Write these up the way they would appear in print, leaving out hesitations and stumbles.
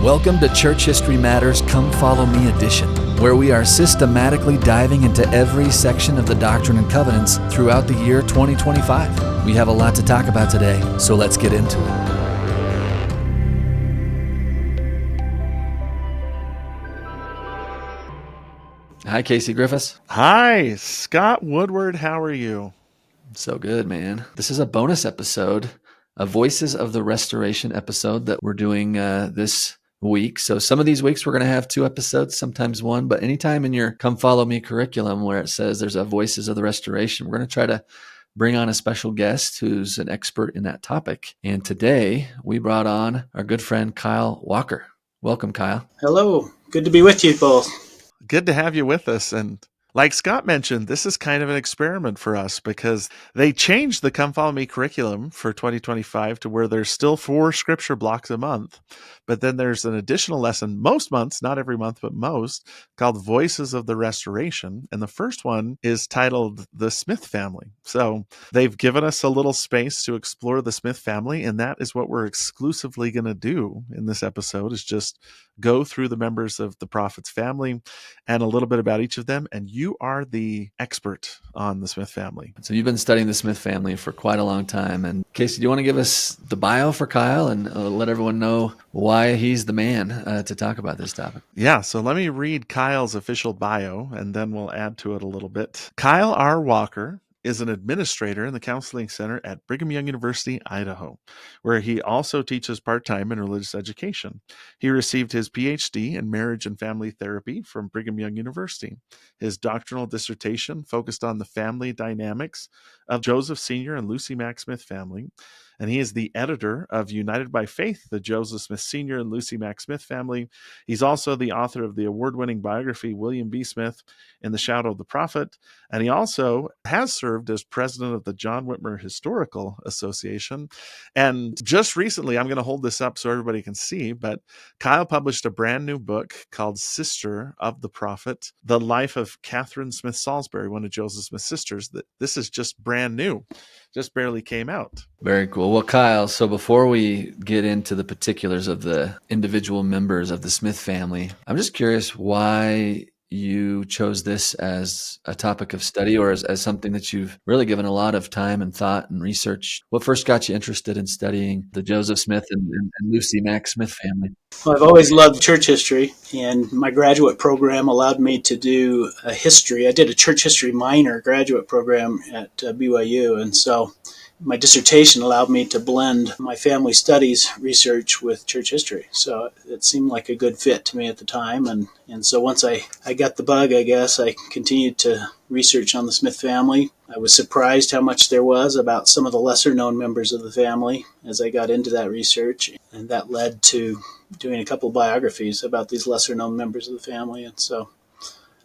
Welcome to Church History Matters Come Follow Me edition, where we are systematically diving into every section of the Doctrine and Covenants throughout the year 2025. We have a lot to talk about today, so let's get into it. Hi, Casey Griffiths. Hi, Scott Woodward. How are you? So good, man. This is a bonus episode, a Voices of the Restoration episode that we're doing this week. So some of these weeks we're going to have 2 episodes, sometimes 1, but anytime in your Come Follow Me curriculum where it says there's a Voices of the Restoration, we're going to try to bring on a special guest who's an expert in that topic. And today we brought on our good friend Kyle Walker. Welcome, Kyle. Hello. Good to be with you both. Good to have you with us. And like Scott mentioned, this is kind of an experiment for us because they changed the Come Follow Me curriculum for 2025 to where there's still 4 scripture blocks a month. But then there's an additional lesson most months, not every month, but most, called Voices of the Restoration. And the first one is titled The Smith Family. So they've given us a little space to explore the Smith family. And that is what we're exclusively going to do in this episode, is just go through the members of the prophet's family and a little bit about each of them. And you are the expert on the Smith family. So you've been studying the Smith family for quite a long time. And Casey, do you want to give us the bio for Kyle and let everyone know why he's the man to talk about this topic? Yeah, so let me read Kyle's official bio, and then we'll add to it a little bit. Kyle R. Walker is an administrator in the Counseling Center at Brigham Young University, Idaho, where he also teaches part-time in religious education. He received his PhD in marriage and family therapy from Brigham Young University. His doctoral dissertation focused on the family dynamics of Joseph Sr. and Lucy Mack Smith family, and he is the editor of United by Faith, the Joseph Smith Sr. and Lucy Mack Smith family. He's also the author of the award-winning biography, William B. Smith, In the Shadow of the Prophet, and he also has served as president of the John Whitmer Historical Association. And just recently, I'm going to hold this up so everybody can see, but Kyle published a brand new book called Sister of the Prophet, The Life of Katharine Smith Salisbury, one of Joseph Smith's sisters. This is just brand new, just barely came out. Very cool. Well, Kyle, so before we get into the particulars of the individual members of the Smith family, I'm just curious why you chose this as a topic of study or as something that you've really given a lot of time and thought and research. What first got you interested in studying the Joseph Smith and Lucy Mack Smith family? Well, I've always loved church history, and my graduate program allowed me to do a history. I did a church history minor graduate program at BYU, and so my dissertation allowed me to blend my family studies research with church history. So it seemed like a good fit to me at the time. And so once I got the bug, I guess, I continued to research on the Smith family. I was surprised how much there was about some of the lesser known members of the family as I got into that research. And that led to doing a couple of biographies about these lesser known members of the family. And so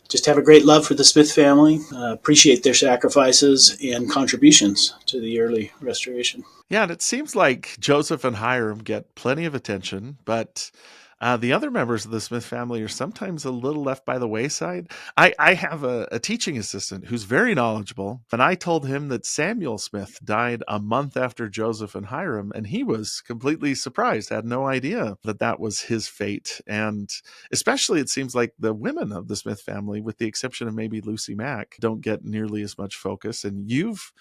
just have a great love for the Smith family, appreciate their sacrifices and contributions to the early restoration. Yeah, and it seems like Joseph and Hyrum get plenty of attention, but the other members of the Smith family are sometimes a little left by the wayside. I have a teaching assistant who's very knowledgeable, and I told him that Samuel Smith died a month after Joseph and Hyrum, and he was completely surprised, had no idea that that was his fate. And especially it seems like the women of the Smith family, with the exception of maybe Lucy Mack, don't get nearly as much focus. And you've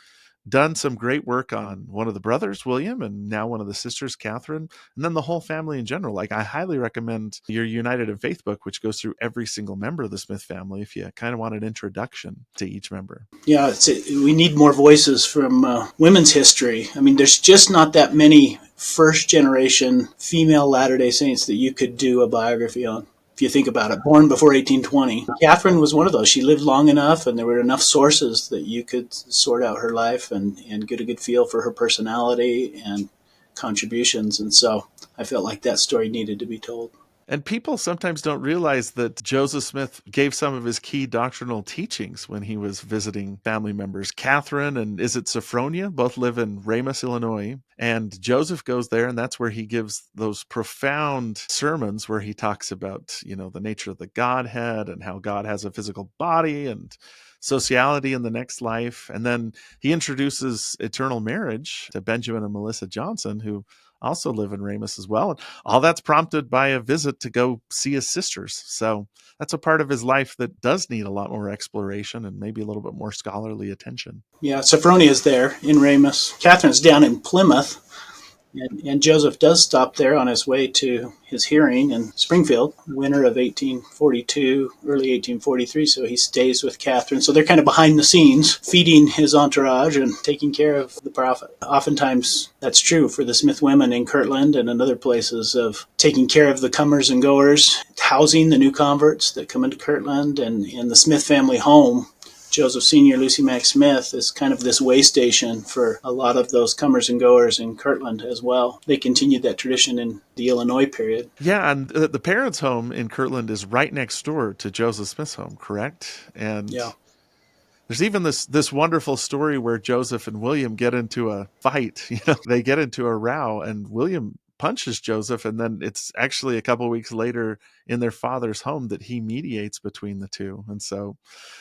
done some great work on one of the brothers, William, and now one of the sisters, Catherine, and then the whole family in general. Like, I highly recommend your United in Faith book, which goes through every single member of the Smith family if you kind of want an introduction to each member. Yeah, we need more voices from women's history. I mean, there's just not that many first-generation female Latter-day Saints that you could do a biography on. If you think about it, born before 1820. Catherine was one of those. She lived long enough, and there were enough sources that you could sort out her life and get a good feel for her personality and contributions. And so I felt like that story needed to be told. And people sometimes don't realize that Joseph Smith gave some of his key doctrinal teachings when he was visiting family members. Catherine and is it Sophronia both live in Ramus, Illinois. And Joseph goes there, and that's where he gives those profound sermons where he talks about, the nature of the Godhead and how God has a physical body and sociality in the next life. And then he introduces eternal marriage to Benjamin and Melissa Johnson, who also live in Ramus as well. And all that's prompted by a visit to go see his sisters. So that's a part of his life that does need a lot more exploration and maybe a little bit more scholarly attention. Yeah, Sophronia's there in Ramus. Catherine's down in Plymouth. And Joseph does stop there on his way to his hearing in Springfield, winter of 1842, early 1843. So he stays with Catherine. So they're kind of behind the scenes, feeding his entourage and taking care of the prophet. Oftentimes, that's true for the Smith women in Kirtland and in other places, of taking care of the comers and goers, housing the new converts that come into Kirtland. And in the Smith family home, Joseph Sr., Lucy Mack Smith is kind of this way station for a lot of those comers and goers in Kirtland as well. They continued that tradition in the Illinois period. Yeah, and the parents' home in Kirtland is right next door to Joseph Smith's home, correct? And yeah. There's even this wonderful story where Joseph and William get into a fight. They get into a row, and William punches Joseph, and then it's actually a couple of weeks later in their father's home that he mediates between the two. And so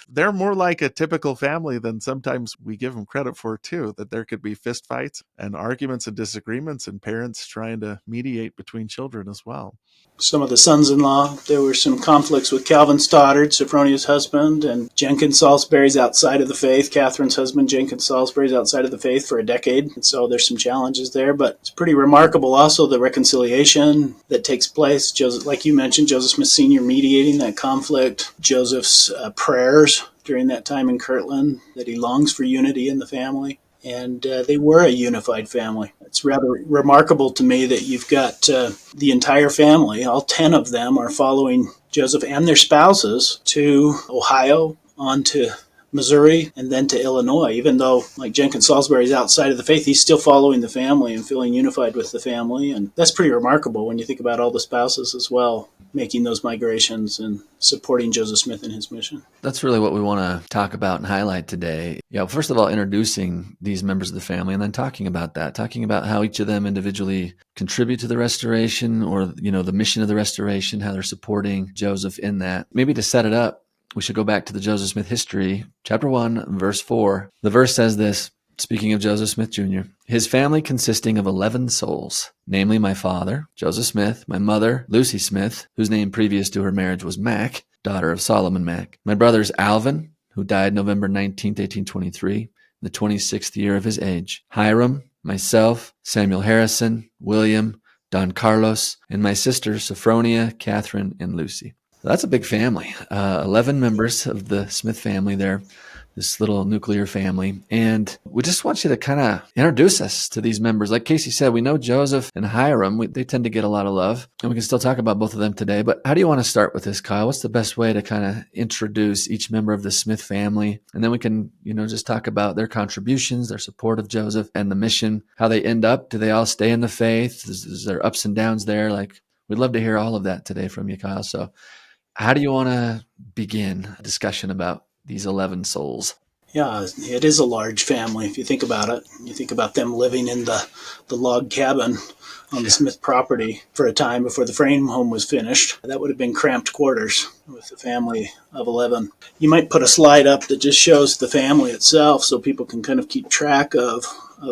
they're more like a typical family than sometimes we give them credit for too, that there could be fist fights and arguments and disagreements and parents trying to mediate between children as well. Some of the sons-in-law, there were some conflicts with Calvin Stoddard, Sophronia's husband, and Jenkins Salisbury's outside of the faith. Catherine's husband, Jenkins Salisbury's outside of the faith for a decade. And so there's some challenges there, but it's pretty remarkable also the reconciliation that takes place. Joseph, like you mentioned, Joseph Smith Sr. mediating that conflict. Joseph's prayers during that time in Kirtland, that he longs for unity in the family. And they were a unified family. It's rather remarkable to me that you've got the entire family, all 10 of them are following Joseph and their spouses to Ohio, on to Missouri, and then to Illinois. Even though, like Jenkins Salisbury is outside of the faith, he's still following the family and feeling unified with the family. And that's pretty remarkable when you think about all the spouses as well, making those migrations and supporting Joseph Smith in his mission. That's really what we want to talk about and highlight today. Yeah, first of all, introducing these members of the family and then talking about that, talking about how each of them individually contribute to the restoration, or, the mission of the restoration, how they're supporting Joseph in that. Maybe to set it up, we should go back to the Joseph Smith history, chapter 1, verse 4. The verse says this, speaking of Joseph Smith Jr., his family consisting of 11 souls, namely my father, Joseph Smith, my mother, Lucy Smith, whose name previous to her marriage was Mack, daughter of Solomon Mack. My brothers Alvin, who died November 19th, 1823, the 26th year of his age. Hyrum, myself, Samuel Harrison, William, Don Carlos, and my sisters Sophronia, Catherine, and Lucy. That's a big family. 11 members of the Smith family there, this little nuclear family. And we just want you to kind of introduce us to these members. Like Casey said, we know Joseph and Hyrum. They tend to get a lot of love, and we can still talk about both of them today. But how do you want to start with this, Kyle? What's the best way to kind of introduce each member of the Smith family? And then we can, just talk about their contributions, their support of Joseph and the mission, how they end up. Do they all stay in the faith? Is there ups and downs there? We'd love to hear all of that today from you, Kyle. So how do you want to begin a discussion about these 11 souls? Yeah, it is a large family if you think about it. You think about them living in the log cabin on the Smith property for a time before the frame home was finished. That would have been cramped quarters with a family of 11. You might put a slide up that just shows the family itself so people can kind of keep track of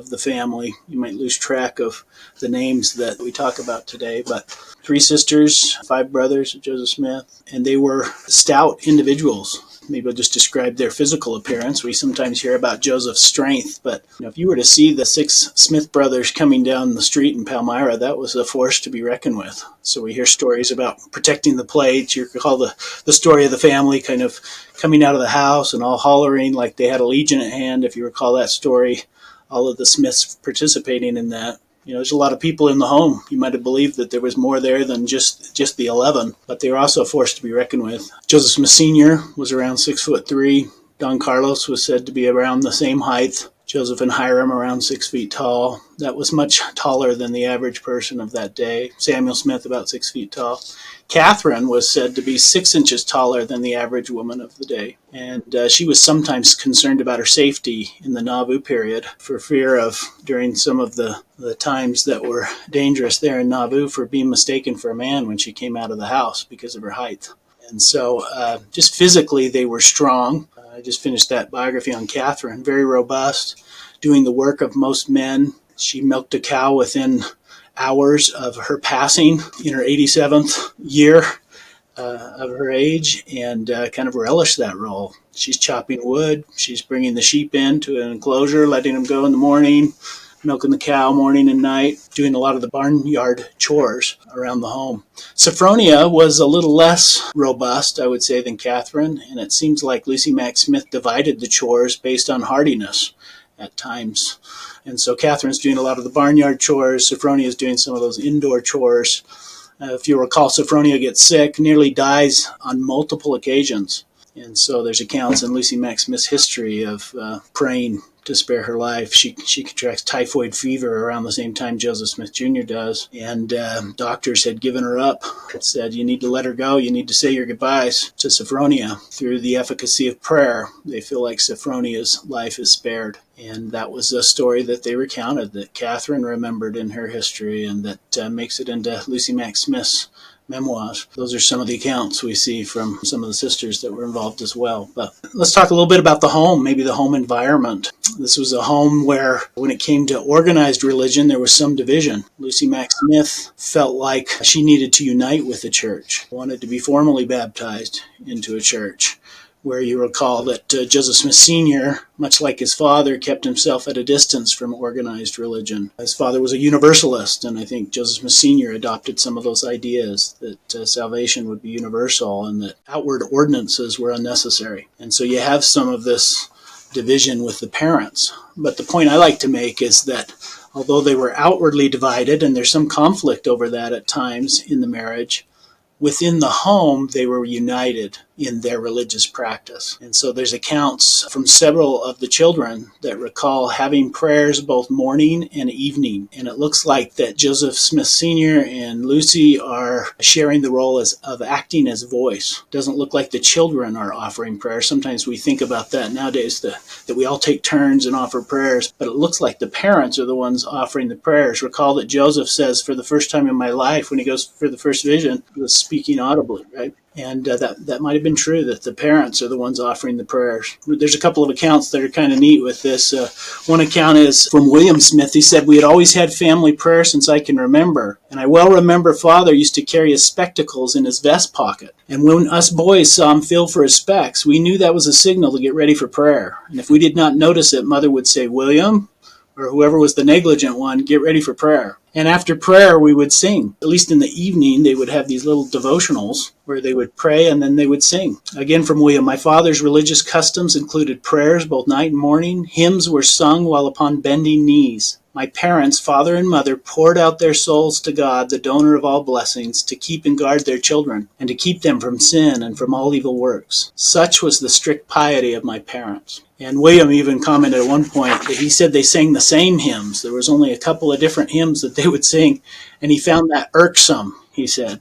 the family. You might lose track of the names that we talk about today, but 3 sisters, 5 brothers of Joseph Smith, and they were stout individuals. Maybe I'll just describe their physical appearance. We sometimes hear about Joseph's strength, but if you were to see the 6 Smith brothers coming down the street in Palmyra, that was a force to be reckoned with. So we hear stories about protecting the plates. You recall the story of the family kind of coming out of the house and all hollering like they had a legion at hand, if you recall that story. All of the Smiths participating in that. There's a lot of people in the home. You might have believed that there was more there than just the 11, but they were also a force to be reckoned with. Joseph Smith Sr. was around 6'3". Don Carlos was said to be around the same height. Joseph and Hyrum around 6 feet tall. That was much taller than the average person of that day. Samuel Smith about 6 feet tall. Catherine was said to be 6 inches taller than the average woman of the day. And she was sometimes concerned about her safety in the Nauvoo period for fear of, during some of the times that were dangerous there in Nauvoo, for being mistaken for a man when she came out of the house because of her height. And so just physically they were strong. I just finished that biography on Katharine. Very robust, doing the work of most men. She milked a cow within hours of her passing in her 87th year of her age, and kind of relished that role. She's chopping wood. She's bringing the sheep into an enclosure, letting them go in the morning, milking the cow morning and night, doing a lot of the barnyard chores around the home. Sophronia was a little less robust, I would say, than Katharine, and it seems like Lucy Mack Smith divided the chores based on hardiness at times. And so Katharine's doing a lot of the barnyard chores. Sophronia is doing some of those indoor chores. If you recall, Sophronia gets sick, nearly dies on multiple occasions. And so there's accounts in Lucy Mack Smith's history of praying to spare her life. She contracts typhoid fever around the same time Joseph Smith Jr. does. And doctors had given her up, said, you need to let her go. You need to say your goodbyes to Sophronia. Through the efficacy of prayer, they feel like Sophronia's life is spared. And that was a story that they recounted, that Katharine remembered in her history, and that makes it into Lucy Mack Smith's memoirs. Those are some of the accounts we see from some of the sisters that were involved as well. But let's talk a little bit about the home, maybe the home environment. This was a home where, when it came to organized religion, there was some division. Lucy Mack Smith felt like she needed to unite with the church, wanted to be formally baptized into a church, where you recall that Joseph Smith Sr., much like his father, kept himself at a distance from organized religion. His father was a Universalist, and I think Joseph Smith Sr. adopted some of those ideas that salvation would be universal and that outward ordinances were unnecessary. And so you have some of this division with the parents. But the point I like to make is that although they were outwardly divided, and there's some conflict over that at times in the marriage, within the home, they were united in their religious practice. And so there's accounts from several of the children that recall having prayers both morning and evening. And it looks like that Joseph Smith Sr. and Lucy are sharing the role of acting as voice. It doesn't look like the children are offering prayers. Sometimes we think about that nowadays, that we all take turns and offer prayers, but it looks like the parents are the ones offering the prayers. Recall that Joseph says, for the first time in my life, when he goes for the first vision, he was speaking audibly, right? And that might have been true, that the parents are the ones offering the prayers. There's a couple of accounts that are kind of neat with this. One account is from William Smith. He said, we had always had family prayer since I can remember. And I well remember Father used to carry his spectacles in his vest pocket. And when us boys saw him feel for his specs, we knew that was a signal to get ready for prayer. And if we did not notice it, Mother would say, William, or whoever was the negligent one, get ready for prayer. And after prayer, we would sing. At least in the evening, they would have these little devotionals where they would pray and then they would sing. Again from William, my father's religious customs included prayers both night and morning. Hymns were sung while upon bending knees. My parents, father and mother, poured out their souls to God, the donor of all blessings, to keep and guard their children, and to keep them from sin and from all evil works. Such was the strict piety of my parents. And William even commented at one point that he said they sang the same hymns. There was only a couple of different hymns that they would sing, and he found that irksome, he said.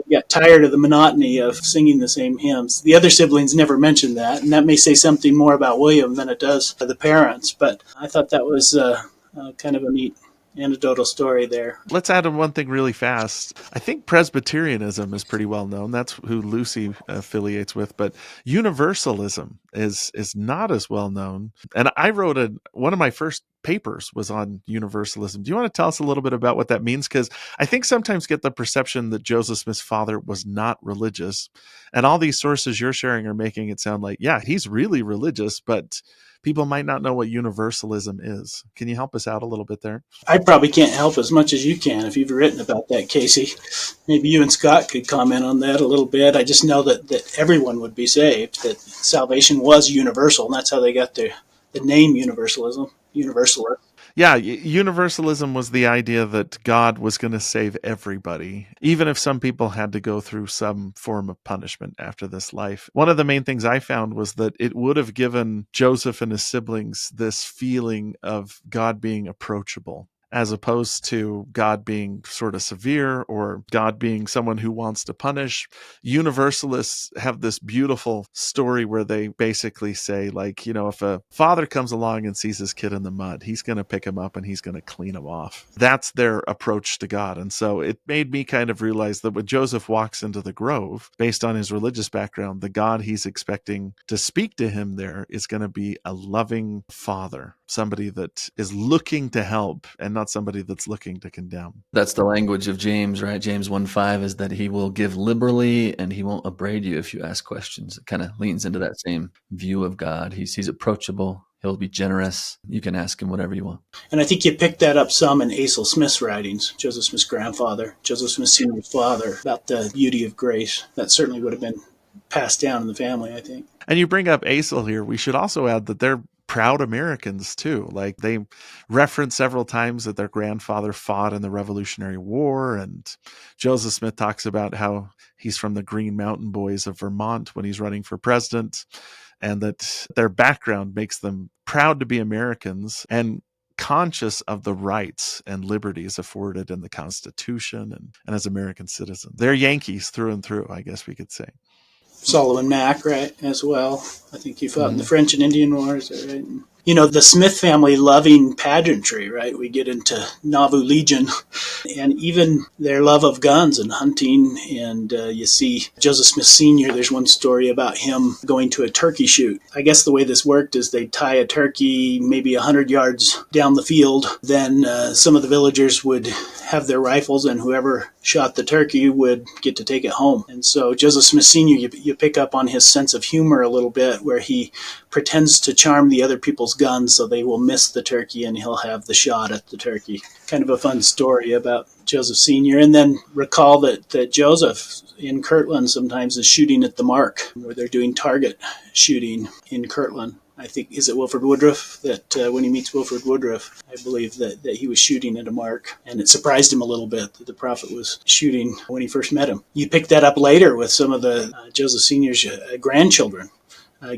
He got tired of the monotony of singing the same hymns. The other siblings never mentioned that, and that may say something more about William than it does the parents. But I thought that was kind of a neat anecdotal story there. Let's add in one thing really fast. I think Presbyterianism is pretty well known. That's who Lucy affiliates with, but Universalism is not as well known. And I wrote one of my first papers was on Universalism. Do you want to tell us a little bit about what that means? Because I think sometimes get the perception that Joseph Smith's father was not religious. And all these sources you're sharing are making it sound like, yeah, he's really religious, but people might not know what universalism is. Can you help us out a little bit there? I probably can't help as much as you can if you've written about that, Casey. Maybe you and Scott could comment on that a little bit. I just know that everyone would be saved, that salvation was universal, and that's how they got the name universalism, universalist. Yeah, universalism was the idea that God was going to save everybody, even if some people had to go through some form of punishment after this life. One of the main things I found was that it would have given Joseph and his siblings this feeling of God being approachable. as opposed to God being sort of severe or God being someone who wants to punish. Universalists have this beautiful story where they basically say, like, if a father comes along and sees his kid in the mud, he's going to pick him up and he's going to clean him off. That's their approach to God. And so it made me kind of realize that when Joseph walks into the grove, based on his religious background, the God he's expecting to speak to him there is going to be a loving father, somebody that is looking to help and not somebody that's looking to condemn. That's the language of James, right? James 1:5 is that he will give liberally and he won't upbraid you if you ask questions. It kind of leans into that same view of God. He's approachable. He'll be generous. You can ask him whatever you want. And I think you picked that up some in Asaph Smith's writings, Joseph Smith's grandfather, Joseph Smith Sr.'s father, about the beauty of grace. That certainly would have been passed down in the family, I think. And you bring up Asaph here. We should also add that they're proud Americans too. Like, they reference several times that their grandfather fought in the Revolutionary War, and Joseph Smith talks about how he's from the Green Mountain Boys of Vermont when he's running for president, and that their background makes them proud to be Americans and conscious of the rights and liberties afforded in the Constitution and as American citizens. They're Yankees through and through, I guess we could say. Solomon Mack, right, as well. I think he fought in the French and Indian Wars, right? The Smith family loving pageantry, right? We get into Nauvoo Legion and even their love of guns and hunting. And you see Joseph Smith Sr., there's one story about him going to a turkey shoot. I guess the way this worked is they'd tie a turkey maybe 100 yards down the field. Then some of the villagers would have their rifles, and whoever shot the turkey would get to take it home. And so Joseph Smith Sr., you pick up on his sense of humor a little bit, where he pretends to charm the other people's guns so they will miss the turkey and he'll have the shot at the turkey. Kind of a fun story about Joseph Sr. And then recall that Joseph in Kirtland sometimes is shooting at the mark, where they're doing target shooting in Kirtland. I think, is it Wilford Woodruff, that when he meets Wilford Woodruff, I believe that he was shooting at a mark. And it surprised him a little bit that the prophet was shooting when he first met him. You pick that up later with some of the Joseph Sr.'s grandchildren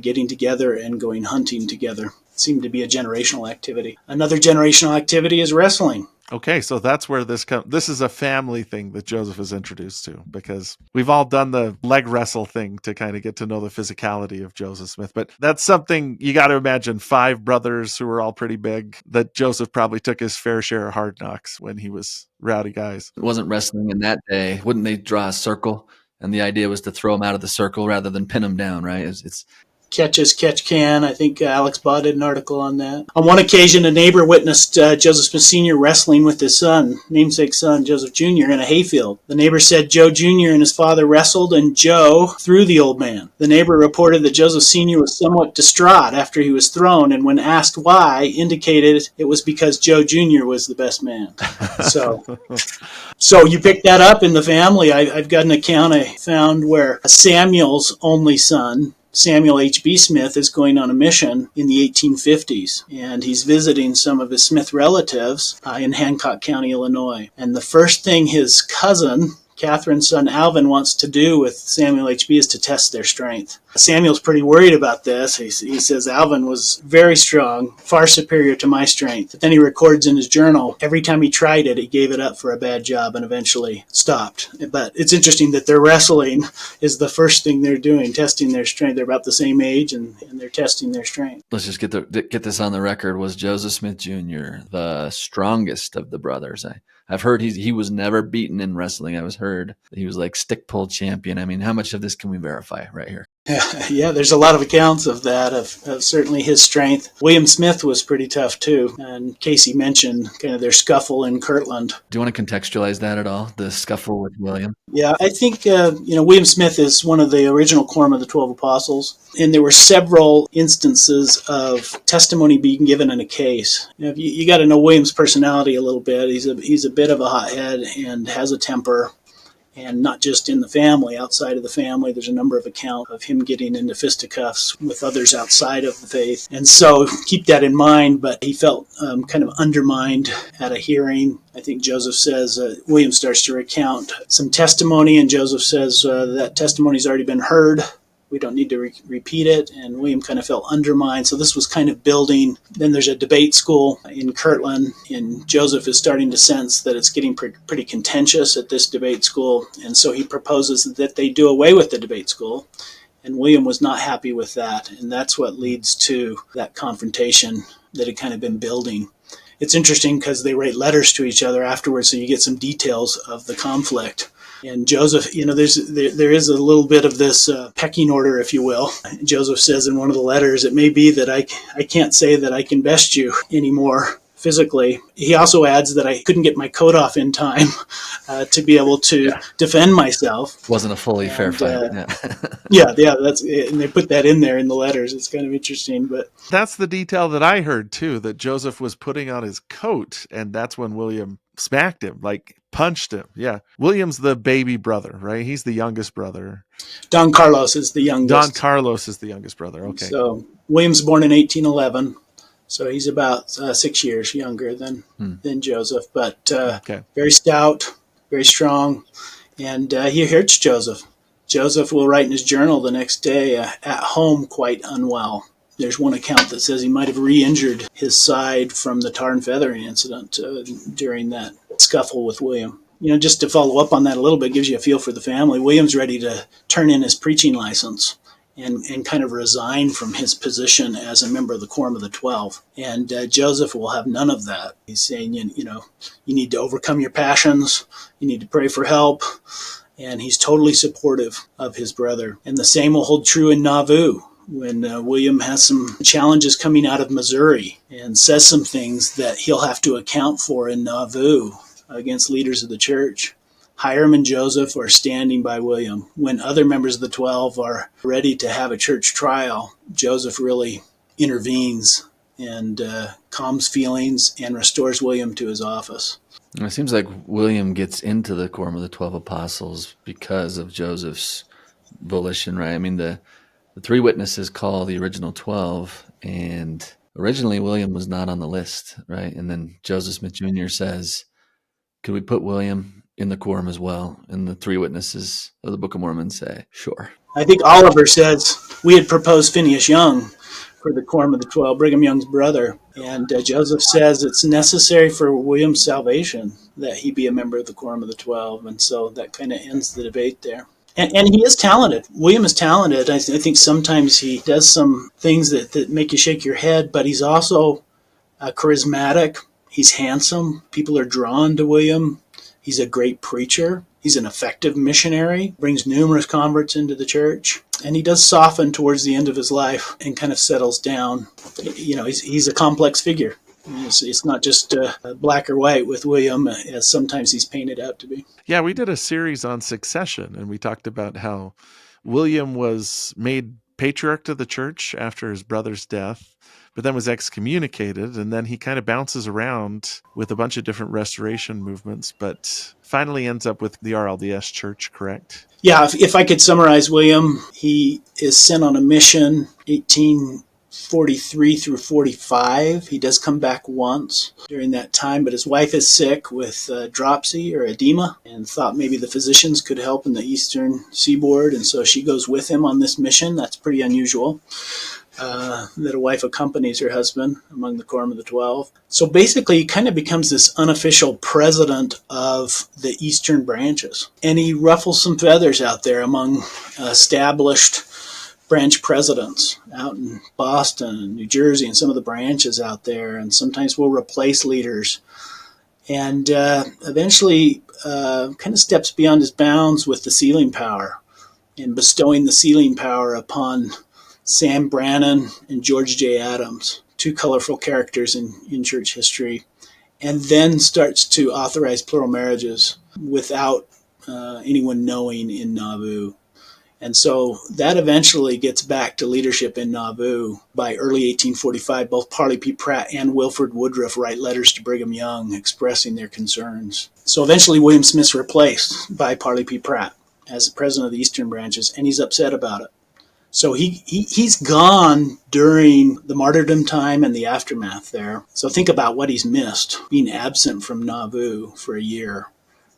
getting together and going hunting together. It seemed to be a generational activity. Another generational activity is wrestling. Okay, so that's where this comes. This is a family thing that Joseph is introduced to, because we've all done the leg wrestle thing to kind of get to know the physicality of Joseph Smith. But that's something you got to imagine, 5 brothers who were all pretty big, that Joseph probably took his fair share of hard knocks when he was rowdy guys. It wasn't wrestling in that day. Wouldn't they draw a circle? And the idea was to throw them out of the circle rather than pin them down, right? It's Catch as catch can. I think Alex Baugh did an article on that. On one occasion, a neighbor witnessed Joseph Smith Sr. wrestling with his namesake son, Joseph Jr., in a hayfield. The neighbor said Joe Jr. and his father wrestled, and Joe threw the old man. The neighbor reported that Joseph Sr. was somewhat distraught after he was thrown, and when asked why, indicated it was because Joe Jr. was the best man. So you pick that up in the family. I've got an account I found where Samuel's only son, Samuel H.B. Smith, is going on a mission in the 1850s, and he's visiting some of his Smith relatives in Hancock County, Illinois. And the first thing his cousin, Katharine's son Alvin, wants to do with Samuel H.B. is to test their strength. Samuel's pretty worried about this. He says Alvin was very strong, far superior to my strength. But then he records in his journal, every time he tried it, he gave it up for a bad job and eventually stopped. But it's interesting that their wrestling is the first thing they're doing, testing their strength. They're about the same age, and they're testing their strength. Let's just get this on the record. Was Joseph Smith Jr. the strongest of the brothers? I've heard he was never beaten in wrestling. I was heard that he was like stick pull champion. I mean, how much of this can we verify right here? Yeah, there's a lot of accounts of that, of certainly his strength. William Smith was pretty tough too. And Casey mentioned kind of their scuffle in Kirtland. Do you want to contextualize that at all, the scuffle with William? Yeah, I think, William Smith is one of the original quorum of the 12 apostles. And there were several instances of testimony being given in a case. You got to know William's personality a little bit. He's a bit of a hothead and has a temper. And not just in the family, outside of the family, there's a number of accounts of him getting into fisticuffs with others outside of the faith. And so keep that in mind, but he felt kind of undermined at a hearing. I think Joseph says, William starts to recount some testimony, and Joseph says that testimony's already been heard. We don't need to repeat it. And William kind of felt undermined. So this was kind of building. Then there's a debate school in Kirtland, and Joseph is starting to sense that it's getting pretty contentious at this debate school. And so he proposes that they do away with the debate school. And William was not happy with that. And that's what leads to that confrontation that had kind of been building. It's interesting because they write letters to each other afterwards, so you get some details of the conflict. And Joseph, there is a little bit of this pecking order, if you will. Joseph says in one of the letters, it may be that I can't say that I can best you anymore physically. He also adds that I couldn't get my coat off in time to be able to defend myself. Wasn't a fully fair fight. Yeah, that's it. And they put that in there in the letters. It's kind of interesting, but that's the detail that I heard too, that Joseph was putting on his coat, and that's when William smacked him, like punched him. Yeah. William's the baby brother, right? He's the youngest brother. Don Carlos is the youngest. Don Carlos is the youngest brother. Okay. So William's born in 1811. So he's about 6 years younger than Joseph, but very stout, very strong. And he hurts Joseph. Joseph will write in his journal the next day, at home quite unwell. There's one account that says he might have re-injured his side from the tar and feathering incident during that scuffle with William. Just to follow up on that a little bit, gives you a feel for the family. William's ready to turn in his preaching license and kind of resign from his position as a member of the Quorum of the 12. And Joseph will have none of that. He's saying, you need to overcome your passions. You need to pray for help. And he's totally supportive of his brother. And the same will hold true in Nauvoo, when William has some challenges coming out of Missouri and says some things that he'll have to account for in Nauvoo against leaders of the church. Hyrum and Joseph are standing by William. When other members of the 12 are ready to have a church trial, Joseph really intervenes and calms feelings and restores William to his office. It seems like William gets into the Quorum of the 12 Apostles because of Joseph's volition, right? I mean, the three witnesses call the original 12, and originally William was not on the list, right? And then Joseph Smith Jr. says, could we put William in the quorum as well? And the three witnesses of the Book of Mormon say, sure. I think Oliver says, we had proposed Phineas Young for the Quorum of the 12, Brigham Young's brother. And Joseph says it's necessary for William's salvation that he be a member of the Quorum of the 12. And so that kind of ends the debate there. And he is talented. William is talented. I think sometimes he does some things that make you shake your head, but he's also charismatic. He's handsome. People are drawn to William. He's a great preacher. He's an effective missionary, brings numerous converts into the church. And he does soften towards the end of his life and kind of settles down. He's a complex figure. It's not just black or white with William, as sometimes he's painted out to be. Yeah, we did a series on succession, and we talked about how William was made patriarch of the church after his brother's death, but then was excommunicated, and then he kind of bounces around with a bunch of different restoration movements, but finally ends up with the RLDS church, correct? Yeah, if I could summarize William, he is sent on a mission, 1843 through 45. He does come back once during that time, but his wife is sick with dropsy or edema and thought maybe the physicians could help in the eastern seaboard, and so she goes with him on this mission. That's pretty unusual. That a wife accompanies her husband among the Quorum of the 12. So basically, he kind of becomes this unofficial president of the eastern branches. And he ruffles some feathers out there among established branch presidents out in Boston and New Jersey and some of the branches out there. And sometimes will replace leaders. And eventually kind of steps beyond his bounds with the sealing power and bestowing the sealing power upon Sam Brannan and George J. Adams, two colorful characters in church history, and then starts to authorize plural marriages without anyone knowing in Nauvoo. And so that eventually gets back to leadership in Nauvoo. By early 1845, both Parley P. Pratt and Wilford Woodruff write letters to Brigham Young expressing their concerns. So eventually William Smith's replaced by Parley P. Pratt as the president of the Eastern branches, and he's upset about it. So he's gone during the martyrdom time and the aftermath there. So think about what he's missed, being absent from Nauvoo for a year,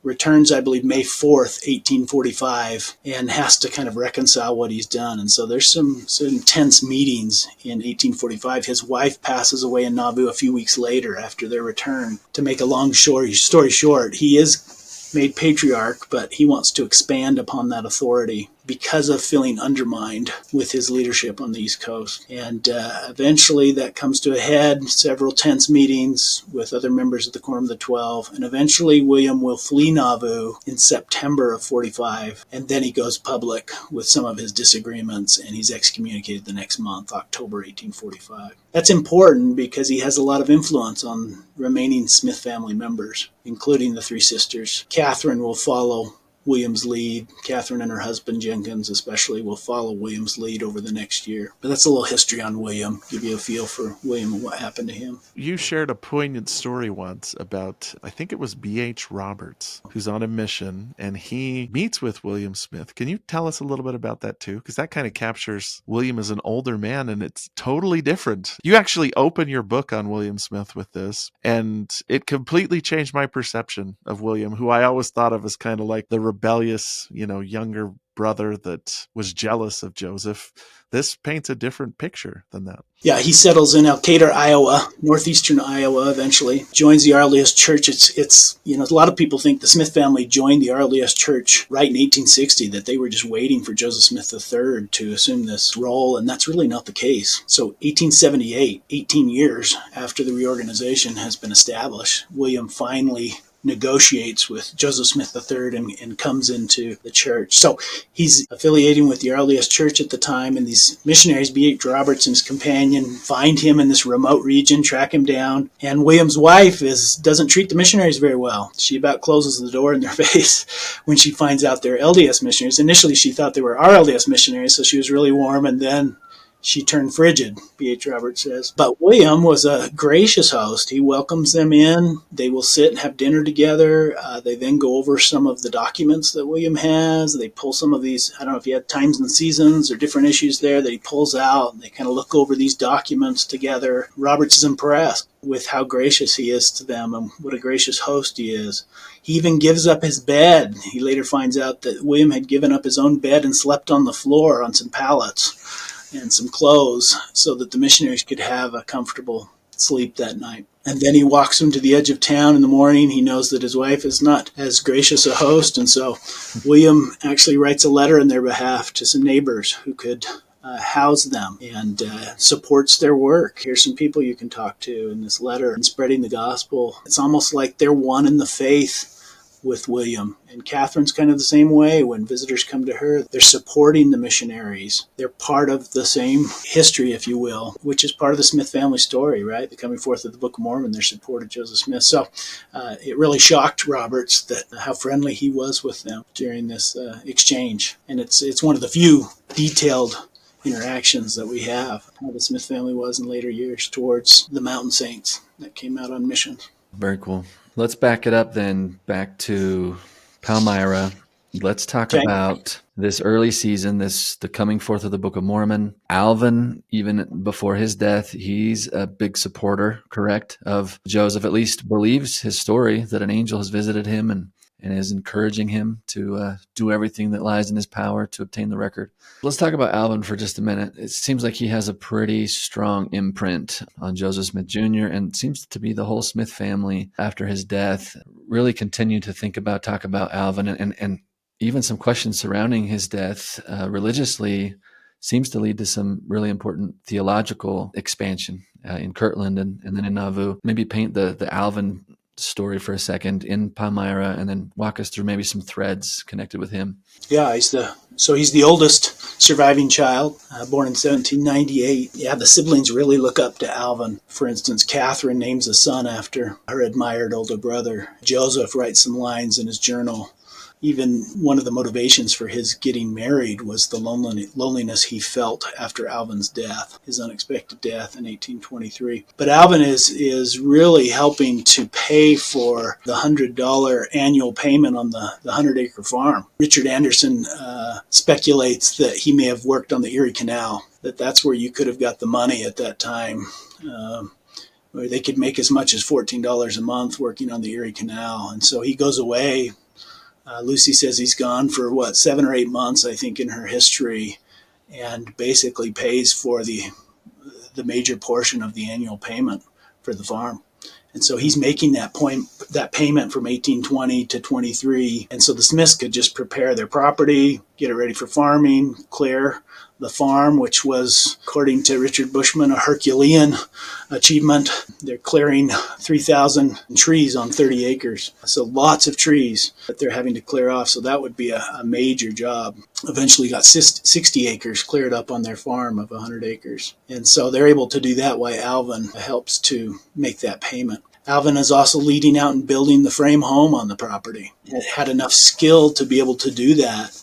returns, I believe, May 4th, 1845, and has to kind of reconcile what he's done. And so there's some intense meetings in 1845. His wife passes away in Nauvoo a few weeks later after their return. To make a long story short, he is made patriarch, but he wants to expand upon that authority because of feeling undermined with his leadership on the East Coast. And eventually that comes to a head, several tense meetings with other members of the Quorum of the 12, and eventually William will flee Nauvoo in September of 45, and then he goes public with some of his disagreements, and he's excommunicated the next month, October 1845. That's important because he has a lot of influence on remaining Smith family members, including the three sisters. Katharine will follow William's lead. Katharine and her husband Jenkins especially will follow William's lead over the next year. But that's a little history on William, give you a feel for William and what happened to him. You shared a poignant story once about, I think it was B.H. Roberts, who's on a mission, and he meets with William Smith. Can you tell us a little bit about that too? Because that kind of captures William as an older man, and it's totally different. You actually open your book on William Smith with this, and it completely changed my perception of William, who I always thought of as kind of like the rebellious, younger brother that was jealous of Joseph. This paints a different picture than that. Yeah, he settles in Elkader, Iowa, northeastern Iowa eventually, joins the RLDS Church. It's a lot of people think the Smith family joined the RLDS Church right in 1860, that they were just waiting for Joseph Smith III to assume this role, and that's really not the case. So 1878, 18 years after the reorganization has been established, William finally negotiates with Joseph Smith III and comes into the church. So he's affiliating with the RLDS Church at the time, and these missionaries, B.H. Roberts and his companion, find him in this remote region, track him down, and William's wife doesn't treat the missionaries very well. She about closes the door in their face when she finds out they're LDS missionaries. Initially, she thought they were RLDS missionaries, so she was really warm, and then she turned frigid, B.H. Roberts says. But William was a gracious host. He welcomes them in. They will sit and have dinner together. They then go over some of the documents that William has. They pull some of these, I don't know if he had times and seasons or different issues there that he pulls out. They kind of look over these documents together. Roberts is impressed with how gracious he is to them and what a gracious host he is. He even gives up his bed. He later finds out that William had given up his own bed and slept on the floor on some pallets and some clothes so that the missionaries could have a comfortable sleep that night. And then he walks them to the edge of town in the morning. He knows that his wife is not as gracious a host, and so William actually writes a letter in their behalf to some neighbors who could house them and supports their work. Here's some people you can talk to in this letter and spreading the gospel. It's almost like they're one in the faith with William. And Katharine's kind of the same way. When visitors come to her, they're supporting the missionaries. They're part of the same history, if you will, which is part of the Smith family story, right? The coming forth of the Book of Mormon, their support of Joseph Smith. So it really shocked Roberts that how friendly he was with them during this exchange. And it's one of the few detailed interactions that we have, how the Smith family was in later years towards the Mountain Saints that came out on missions. Very cool. Let's back it up then, back to Palmyra. Let's talk about this early season, the coming forth of the Book of Mormon. Alvin, even before his death, he's a big supporter, correct, of Joseph, at least believes his story that an angel has visited him and is encouraging him to do everything that lies in his power to obtain the record. Let's talk about Alvin for just a minute. It seems like he has a pretty strong imprint on Joseph Smith Jr. and seems to be the whole Smith family after his death really continue to talk about Alvin and even some questions surrounding his death religiously seems to lead to some really important theological expansion in Kirtland and then in Nauvoo. Maybe paint the Alvin story for a second in Palmyra and then walk us through maybe some threads connected with him. Yeah, he's the oldest surviving child, born in 1798. Yeah, the siblings really look up to Alvin. For instance, Katharine names a son after her admired older brother. Joseph writes some lines in his journal. Even one of the motivations for his getting married was the loneliness he felt after Alvin's death, his unexpected death in 1823. But Alvin is really helping to pay for the $100 annual payment on the 100-acre farm. Richard Anderson speculates that he may have worked on the Erie Canal, that's where you could have got the money at that time. Where they could make as much as $14 a month working on the Erie Canal. And so he goes away Lucy says he's gone for 7 or 8 months, I think, in her history, and basically pays for the major portion of the annual payment for the farm. And so he's making that payment from 1820 to 23. And so the Smiths could just prepare their property, get it ready for farming, clear the farm, which was, according to Richard Bushman, a Herculean achievement. They're clearing 3,000 trees on 30 acres. So lots of trees that they're having to clear off. So that would be a major job. Eventually got 60 acres cleared up on their farm of 100 acres. And so they're able to do that while Alvin helps to make that payment. Alvin is also leading out and building the frame home on the property. It had enough skill to be able to do that.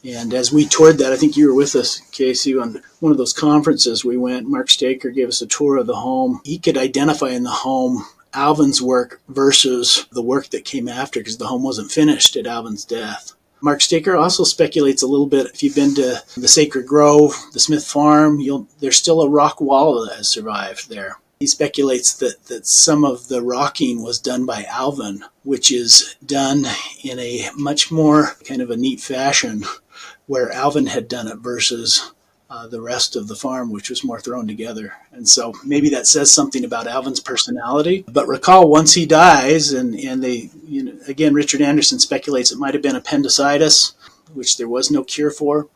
And as we toured that, I think you were with us, Casey, on one of those conferences we went. Mark Staker gave us a tour of the home. He could identify in the home Alvin's work versus the work that came after, because the home wasn't finished at Alvin's death. Mark Staker also speculates a little bit. If you've been to the Sacred Grove, the Smith farm, there's still a rock wall that has survived there. He speculates that some of the rocking was done by Alvin, which is done in a much more kind of a neat fashion where Alvin had done it versus the rest of the farm, which was more thrown together. And so maybe that says something about Alvin's personality. But recall, once he dies, and they, again, Richard Anderson speculates it might have been appendicitis, which there was no cure for.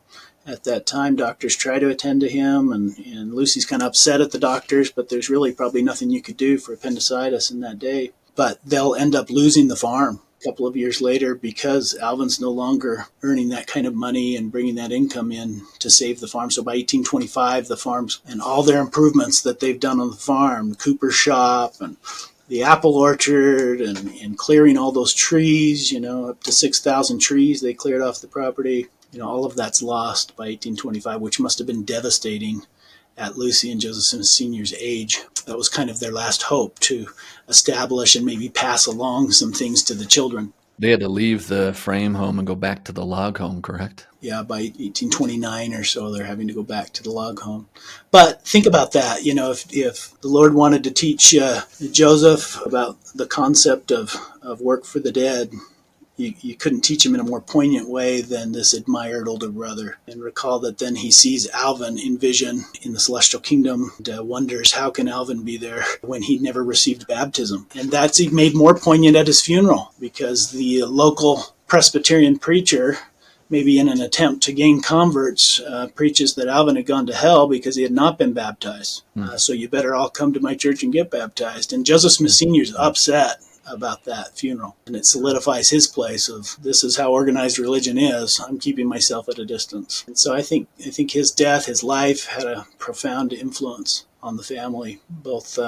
At that time, doctors try to attend to him, and Lucy's kind of upset at the doctors, but there's really probably nothing you could do for appendicitis in that day. But they'll end up losing the farm a couple of years later because Alvin's no longer earning that kind of money and bringing that income in to save the farm. So by 1825, the farms and all their improvements that they've done on the farm, the cooper shop and the apple orchard and clearing all those trees, up to 6,000 trees they cleared off the property. All of that's lost by 1825, which must have been devastating at Lucy and Joseph Smith Sr.'s age. That was kind of their last hope, to establish and maybe pass along some things to the children. They had to leave the frame home and go back to the log home, correct? Yeah, by 1829 or so, they're having to go back to the log home. But think about that. If the Lord wanted to teach Joseph about the concept of work for the dead, you couldn't teach him in a more poignant way than this admired older brother. And recall that then he sees Alvin in vision in the celestial kingdom and wonders, how can Alvin be there when he never received baptism? And that's made more poignant at his funeral, because the local Presbyterian preacher, maybe in an attempt to gain converts, preaches that Alvin had gone to hell because he had not been baptized. So you better all come to my church and get baptized. And Joseph Smith Sr. is upset about that funeral, and it solidifies his place of, this is how organized religion is. I'm keeping myself at a distance. And so I think his death, his life, had a profound influence on the family, both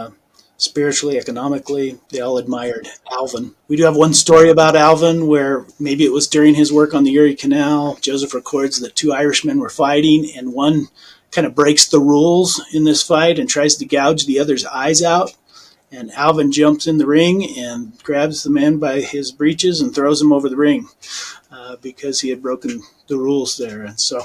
spiritually, economically. They all admired Alvin. We do have one story about Alvin where maybe it was during his work on the Erie Canal. Joseph records that two Irishmen were fighting, and one kind of breaks the rules in this fight and tries to gouge the other's eyes out. And Alvin jumps in the ring and grabs the man by his breeches and throws him over the ring because he had broken the rules there. And so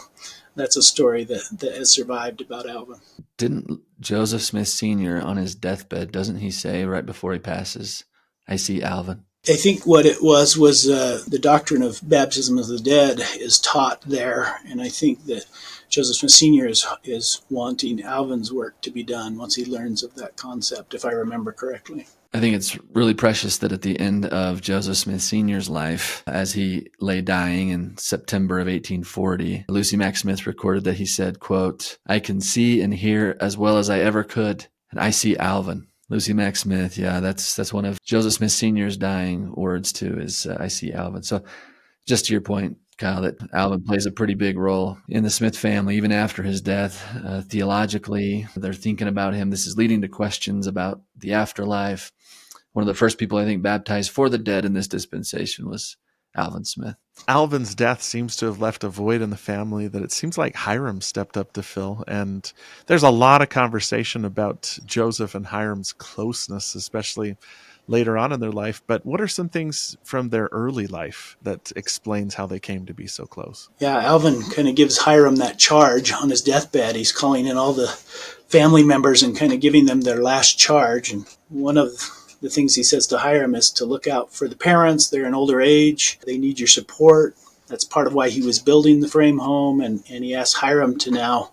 that's a story that has survived about Alvin. Didn't Joseph Smith Sr. on his deathbed, doesn't he say right before he passes, I see Alvin? I think what it was the doctrine of baptism of the dead is taught there. And I think that Joseph Smith Sr. is wanting Alvin's work to be done once he learns of that concept, if I remember correctly. I think it's really precious that at the end of Joseph Smith Sr.'s life, as he lay dying in September of 1840, Lucy Mack Smith recorded that he said, quote, I can see and hear as well as I ever could, and I see Alvin. Lucy Mack Smith, yeah, that's one of Joseph Smith Sr.'s dying words too, is I see Alvin. So just to your point, Kyle, that Alvin plays a pretty big role in the Smith family, even after his death. Theologically, they're thinking about him. This is leading to questions about the afterlife. One of the first people I think baptized for the dead in this dispensation was Alvin Smith. Alvin's death seems to have left a void in the family that it seems like Hyrum stepped up to fill. And there's a lot of conversation about Joseph and Hyrum's closeness, especially later on in their life. But what are some things from their early life that explains how they came to be so close? Yeah, Alvin kind of gives Hyrum that charge on his deathbed. He's calling in all the family members and kind of giving them their last charge. And one of the things he says to Hyrum is to look out for the parents. They're an older age. They need your support. That's part of why he was building the frame home. And he asked Hyrum to now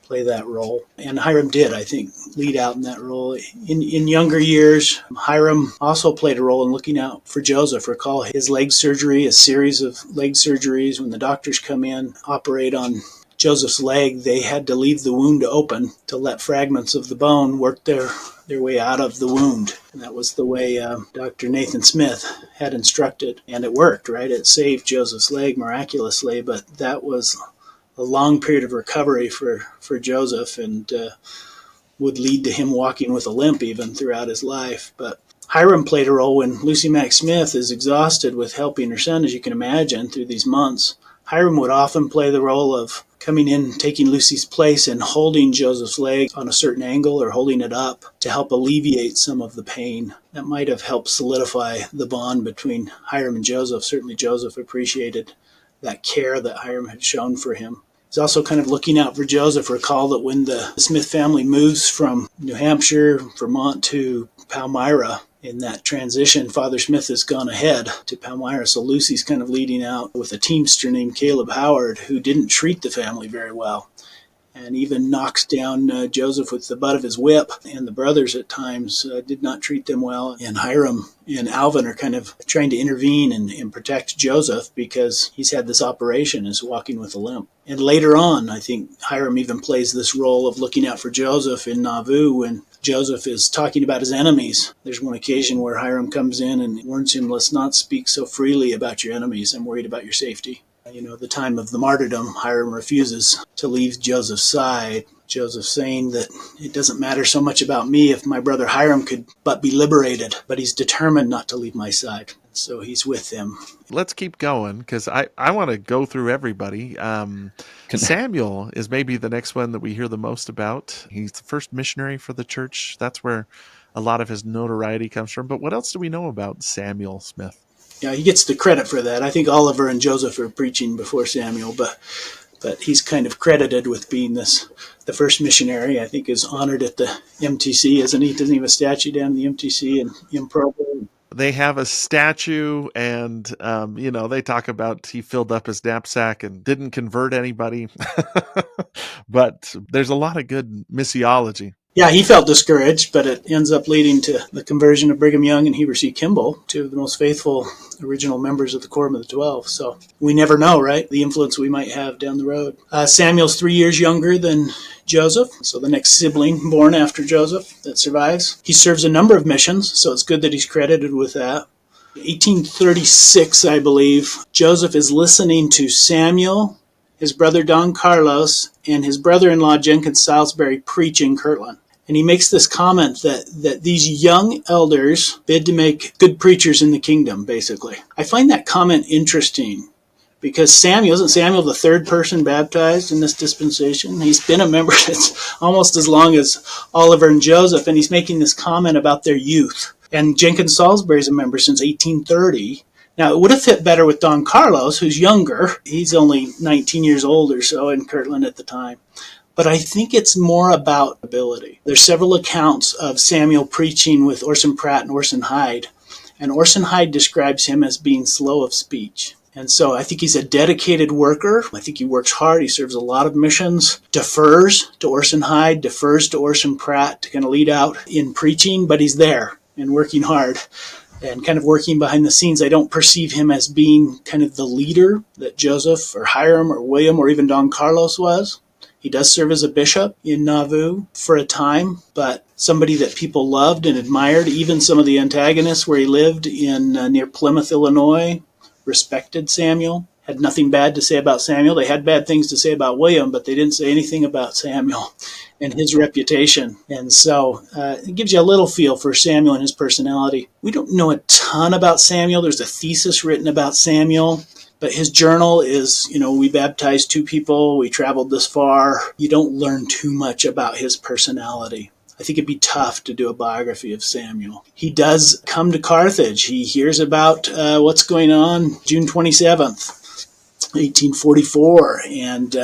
play that role. And Hyrum did, I think, lead out in that role. In younger years, Hyrum also played a role in looking out for Joseph. Recall his leg surgery, a series of leg surgeries. When the doctors come in, operate on Joseph's leg, they had to leave the wound open to let fragments of the bone work their way out of the wound. And that was the way Dr. Nathan Smith had instructed. And it worked, right? It saved Joseph's leg miraculously, but that was a long period of recovery for Joseph, and would lead to him walking with a limp even throughout his life. But Hyrum played a role when Lucy Mack Smith is exhausted with helping her son, as you can imagine, through these months. Hyrum would often play the role of coming in, taking Lucy's place, and holding Joseph's leg on a certain angle or holding it up to help alleviate some of the pain. That might have helped solidify the bond between Hyrum and Joseph. Certainly Joseph appreciated that care that Hyrum had shown for him. He's also kind of looking out for Joseph. Recall that when the Smith family moves from New Hampshire, Vermont to Palmyra, in that transition, Father Smith has gone ahead to Palmyra. So Lucy's kind of leading out with a teamster named Caleb Howard, who didn't treat the family very well, and even knocks down Joseph with the butt of his whip. And the brothers at times did not treat them well. And Hyrum and Alvin are kind of trying to intervene and protect Joseph because he's had this operation, is walking with a limp. And later on, I think Hyrum even plays this role of looking out for Joseph in Nauvoo when Joseph is talking about his enemies. There's one occasion where Hyrum comes in and warns him, "Let's not speak so freely about your enemies. I'm worried about your safety." The time of the martyrdom, Hyrum refuses to leave Joseph's side. Joseph saying that it doesn't matter so much about me if my brother Hyrum could but be liberated, but he's determined not to leave my side. So he's with them. Let's keep going because I want to go through everybody. Samuel is maybe the next one that we hear the most about. He's the first missionary for the church. That's where a lot of his notoriety comes from. But what else do we know about Samuel Smith? Yeah, he gets the credit for that. I think Oliver and Joseph are preaching before Samuel, but he's kind of credited with being the first missionary. I think is honored at the MTC, isn't he? Doesn't he have a statue down in the MTC in Provo? They have a statue, and they talk about he filled up his knapsack and didn't convert anybody. But there's a lot of good missiology. Yeah, he felt discouraged, but it ends up leading to the conversion of Brigham Young and Heber C. Kimball, two of the most faithful original members of the Quorum of the 12. So we never know, right, the influence we might have down the road. Samuel's 3 years younger than Joseph, so the next sibling born after Joseph that survives. He serves a number of missions, so it's good that he's credited with that. 1836, I believe, Joseph is listening to Samuel, his brother Don Carlos, and his brother-in-law Jenkins Salisbury preach in Kirtland. And he makes this comment that these young elders bid to make good preachers in the kingdom, basically. I find that comment interesting because isn't Samuel the third person baptized in this dispensation? He's been a member almost as long as Oliver and Joseph, and he's making this comment about their youth. And Jenkins Salisbury is a member since 1830. Now, it would have fit better with Don Carlos, who's younger. He's only 19 years old or so in Kirtland at the time. But I think it's more about ability. There's several accounts of Samuel preaching with Orson Pratt and Orson Hyde. And Orson Hyde describes him as being slow of speech. And so I think he's a dedicated worker. I think he works hard. He serves a lot of missions, defers to Orson Hyde, defers to Orson Pratt to kind of lead out in preaching, but he's there and working hard and kind of working behind the scenes. I don't perceive him as being kind of the leader that Joseph or Hyrum or William or even Don Carlos was. He does serve as a bishop in Nauvoo for a time, but somebody that people loved and admired. Even some of the antagonists where he lived in near Plymouth, Illinois, respected Samuel, had nothing bad to say about Samuel. They had bad things to say about William, but they didn't say anything about Samuel and his reputation. And so it gives you a little feel for Samuel and his personality. We don't know a ton about Samuel. There's a thesis written about Samuel. But his journal is, we baptized 2 people, we traveled this far. You don't learn too much about his personality. I think it'd be tough to do a biography of Samuel. He does come to Carthage. He hears about what's going on June 27th, 1844, and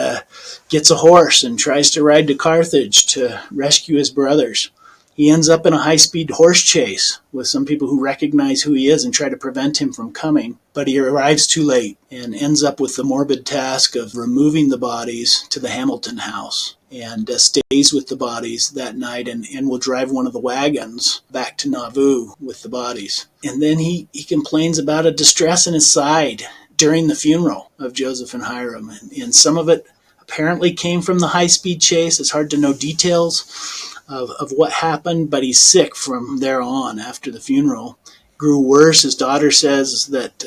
gets a horse and tries to ride to Carthage to rescue his brothers. He ends up in a high-speed horse chase with some people who recognize who he is and try to prevent him from coming. But he arrives too late and ends up with the morbid task of removing the bodies to the Hamilton house, and stays with the bodies that night and will drive one of the wagons back to Nauvoo with the bodies. And then he complains about a distress in his side during the funeral of Joseph and Hyrum. And some of it apparently came from the high-speed chase. It's hard to know details of what happened, but he's sick from there on after the funeral. Grew worse. His daughter says that,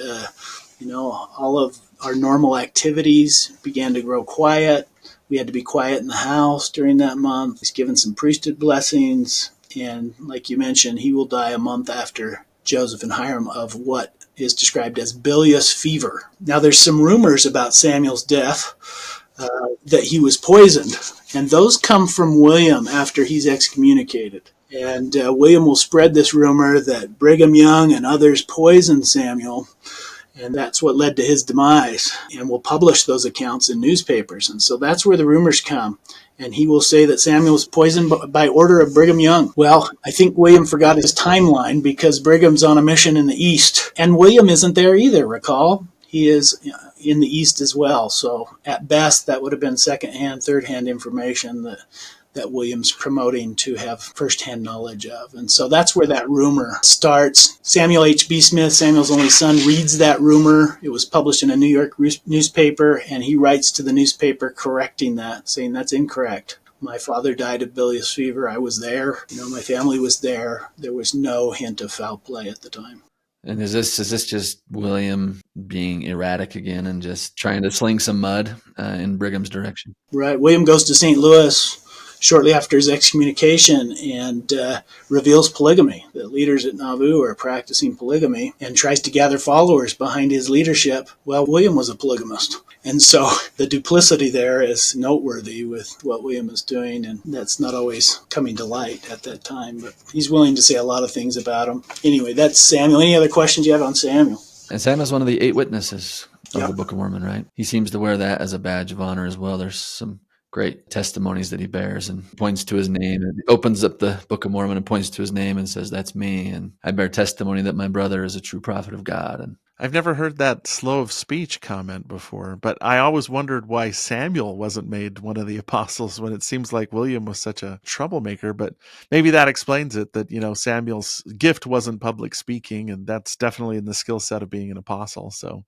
all of our normal activities began to grow quiet. We had to be quiet in the house during that month. He's given some priesthood blessings. And like you mentioned, he will die a month after Joseph and Hyrum of what is described as bilious fever. Now, there's some rumors about Samuel's death, that he was poisoned. And those come from William after he's excommunicated. And William will spread this rumor that Brigham Young and others poisoned Samuel, and that's what led to his demise, and will publish those accounts in newspapers. And so that's where the rumors come. And he will say that Samuel was poisoned by order of Brigham Young. Well, I think William forgot his timeline because Brigham's on a mission in the East. And William isn't there either, recall. He is in the East as well. So at best, that would have been second-hand, third-hand information that William's promoting to have first-hand knowledge of. And so that's where that rumor starts. Samuel H.B. Smith, Samuel's only son, reads that rumor. It was published in a New York newspaper, and he writes to the newspaper correcting that, saying that's incorrect. My father died of bilious fever. I was there. My family was there. There was no hint of foul play at the time. And is this just William being erratic again and just trying to sling some mud in Brigham's direction? Right. William goes to St. Louis shortly after his excommunication and reveals polygamy, that leaders at Nauvoo are practicing polygamy, and tries to gather followers behind his leadership. Well, William was a polygamist. And so the duplicity there is noteworthy with what William is doing, and that's not always coming to light at that time. But he's willing to say a lot of things about him. Anyway, that's Samuel. Any other questions you have on Samuel? And Samuel's one of the 8 witnesses of the Book of Mormon, right? He seems to wear that as a badge of honor as well. There's some great testimonies that he bears and points to his name. He opens up the Book of Mormon and points to his name and says, "That's me, and I bear testimony that my brother is a true prophet of God." And I've never heard that slow of speech comment before, but I always wondered why Samuel wasn't made one of the apostles when it seems like William was such a troublemaker. But maybe that explains it, that, Samuel's gift wasn't public speaking, and that's definitely in the skill set of being an apostle. So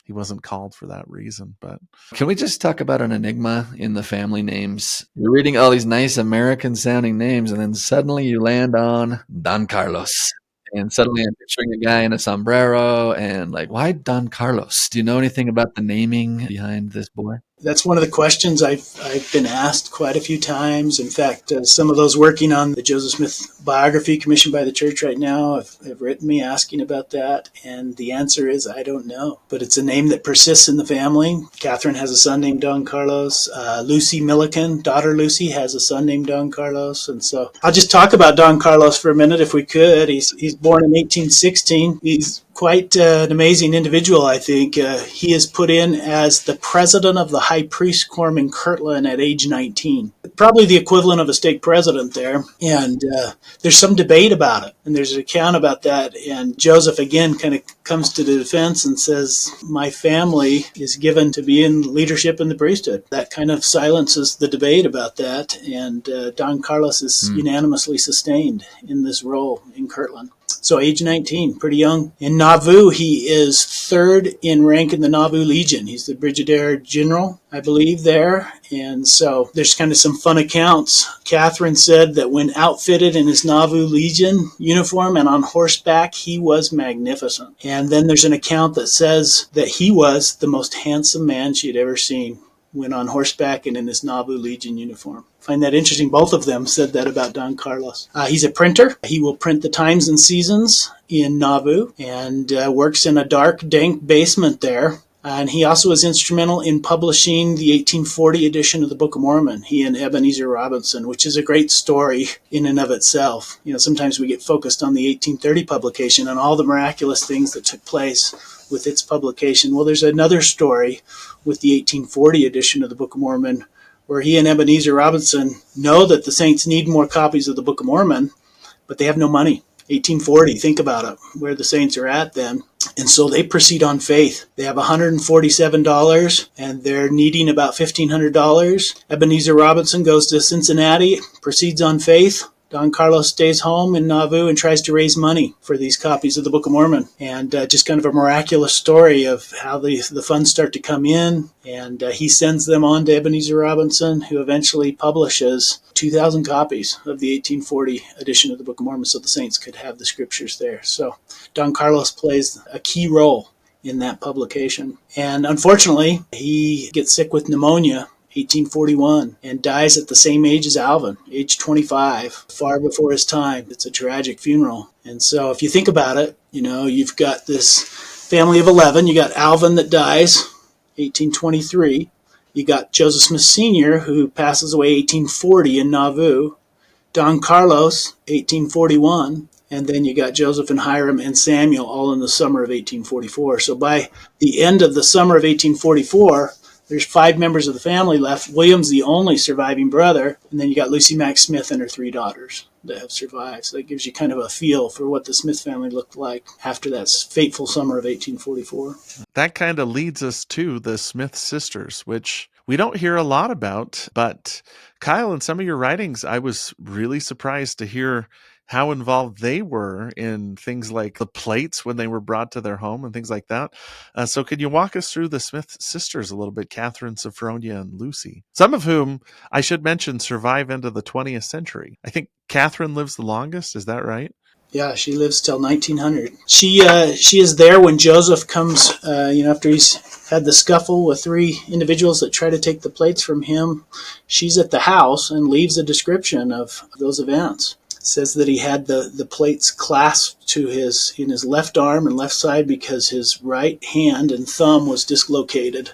he wasn't called for that reason. But can we just talk about an enigma in the family names? You're reading all these nice American sounding names, and then suddenly you land on Don Carlos. And suddenly I'm picturing a guy in a sombrero, and why Don Carlos? Do you know anything about the naming behind this boy? That's one of the questions I've been asked quite a few times. In fact, some of those working on the Joseph Smith biography commissioned by the church right now have written me asking about that. And the answer is, I don't know. But it's a name that persists in the family. Catherine has a son named Don Carlos. Lucy Milliken, daughter Lucy, has a son named Don Carlos. And so I'll just talk about Don Carlos for a minute if we could. He's born in 1816. He's quite an amazing individual, I think. He is put in as the president of the High Priest Quorum in Kirtland at age 19. Probably the equivalent of a stake president there. And there's some debate about it. And there's an account about that. And Joseph, again, kind of comes to the defense and says, my family is given to be in leadership in the priesthood. That kind of silences the debate about that. And Don Carlos is unanimously sustained in this role in Kirtland. So age 19, pretty young. In Nauvoo, he is third in rank in the Nauvoo Legion. He's the Brigadier General, I believe, there. And so there's kind of some fun accounts. Catherine said that when outfitted in his Nauvoo Legion uniform and on horseback, he was magnificent. And then there's an account that says that he was the most handsome man she had ever seen when on horseback and in his Nauvoo Legion uniform. I find that interesting. Both of them said that about Don Carlos. He's a printer. He will print the Times and Seasons in Nauvoo and works in a dark, dank basement there. And he also was instrumental in publishing the 1840 edition of the Book of Mormon, he and Ebenezer Robinson, which is a great story in and of itself. Sometimes we get focused on the 1830 publication and all the miraculous things that took place with its publication. Well, there's another story with the 1840 edition of the Book of Mormon where he and Ebenezer Robinson know that the saints need more copies of the Book of Mormon, but they have no money. 1840, think about it, where the saints are at then. And so they proceed on faith. They have $147 and they're needing about $1,500. Ebenezer Robinson goes to Cincinnati, proceeds on faith. Don Carlos stays home in Nauvoo and tries to raise money for these copies of the Book of Mormon. And just kind of a miraculous story of how the funds start to come in. And he sends them on to Ebenezer Robinson, who eventually publishes 2,000 copies of the 1840 edition of the Book of Mormon so the saints could have the scriptures there. So Don Carlos plays a key role in that publication. And unfortunately, he gets sick with pneumonia 1841, and dies at the same age as Alvin, age 25, far before his time. It's a tragic funeral. And so if you think about it, you've got this family of 11. You got Alvin that dies, 1823. You got Joseph Smith Sr., who passes away 1840 in Nauvoo. Don Carlos, 1841. And then you got Joseph and Hyrum and Samuel all in the summer of 1844. So by the end of the summer of 1844, there's 5 members of the family left. William's the only surviving brother. And then you got Lucy Mack Smith and her 3 daughters that have survived. So that gives you kind of a feel for what the Smith family looked like after that fateful summer of 1844. That kind of leads us to the Smith sisters, which we don't hear a lot about. But Kyle, in some of your writings, I was really surprised to hear how involved they were in things like the plates when they were brought to their home and things like that. So could you walk us through the Smith sisters a little bit, Katharine, Sophronia, and Lucy, some of whom I should mention survive into the 20th century. I think Katharine lives the longest. Is that right? Yeah, she lives till 1900. She is there when Joseph comes, after he's had the scuffle with 3 individuals that try to take the plates from him. She's at the house and leaves a description of those events. Says that he had the plates clasped in his left arm and left side because his right hand and thumb was dislocated.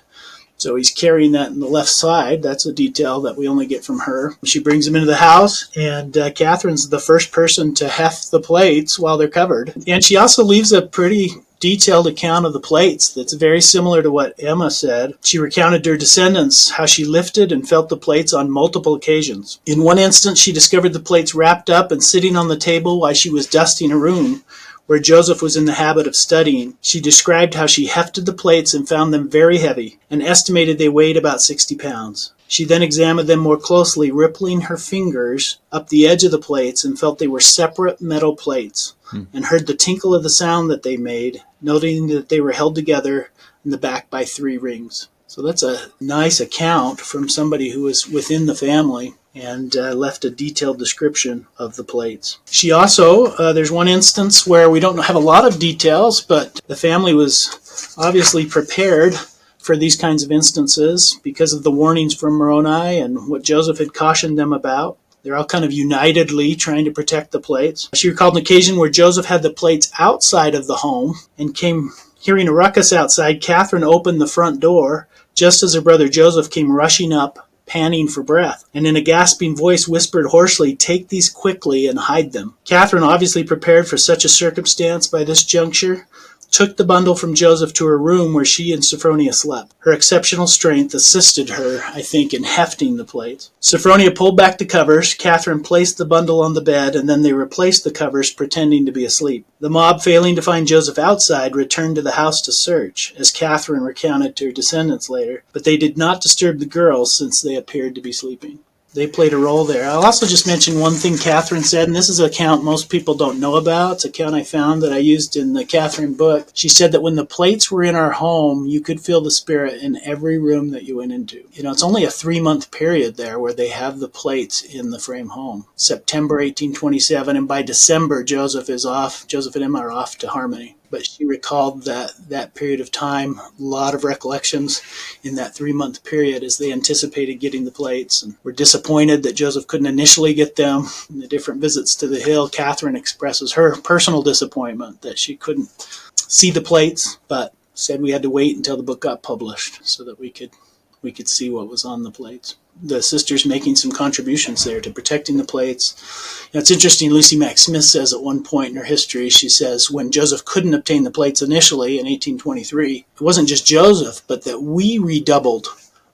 So he's carrying that in the left side. That's a detail that we only get from her. She brings him into the house, and Catherine's the first person to heft the plates while they're covered. And she also leaves a pretty detailed account of the plates that's very similar to what Emma said. She recounted to her descendants how she lifted and felt the plates on multiple occasions. In one instance, she discovered the plates wrapped up and sitting on the table while she was dusting a room where Joseph was in the habit of studying. She described how she hefted the plates and found them very heavy and estimated they weighed about 60 pounds. She then examined them more closely, rippling her fingers up the edge of the plates and felt they were separate metal plates and heard the tinkle of the sound that they made, noting that they were held together in the back by 3 rings. So that's a nice account from somebody who was within the family and left a detailed description of the plates. She also, there's one instance where we don't have a lot of details, but the family was obviously prepared for these kinds of instances because of the warnings from Moroni and what Joseph had cautioned them about. They're all kind of unitedly trying to protect the plates. She recalled an occasion where Joseph had the plates outside of the home and came hearing a ruckus outside. Katharine opened the front door just as her brother Joseph came rushing up, panting for breath, and in a gasping voice whispered hoarsely, "Take these quickly and hide them." Katharine, obviously prepared for such a circumstance by this juncture, took the bundle from Joseph to her room where she and Sophronia slept. Her exceptional strength assisted her, I think, in hefting the plates. Sophronia pulled back the covers. Katharine placed the bundle on the bed, and then they replaced the covers, pretending to be asleep. The mob, failing to find Joseph outside, returned to the house to search, as Katharine recounted to her descendants later, but they did not disturb the girls since they appeared to be sleeping. They played a role there. I'll also just mention one thing Katharine said, and this is an account most people don't know about. It's an account I found that I used in the Katharine book. She said that when the plates were in our home, you could feel the spirit in every room that you went into. It's only a 3-month period there where they have the plates in the frame home. September 1827, and by December, Joseph and Emma are off to Harmony. But she recalled that period of time, a lot of recollections in that 3-month period as they anticipated getting the plates and were disappointed that Joseph couldn't initially get them. In the different visits to the hill, Katharine expresses her personal disappointment that she couldn't see the plates, but said we had to wait until the book got published so that we could see what was on the plates. The sisters making some contributions there to protecting the plates. It's interesting, Lucy Mack Smith says at one point in her history, she says, when Joseph couldn't obtain the plates initially in 1823, it wasn't just Joseph, but that we redoubled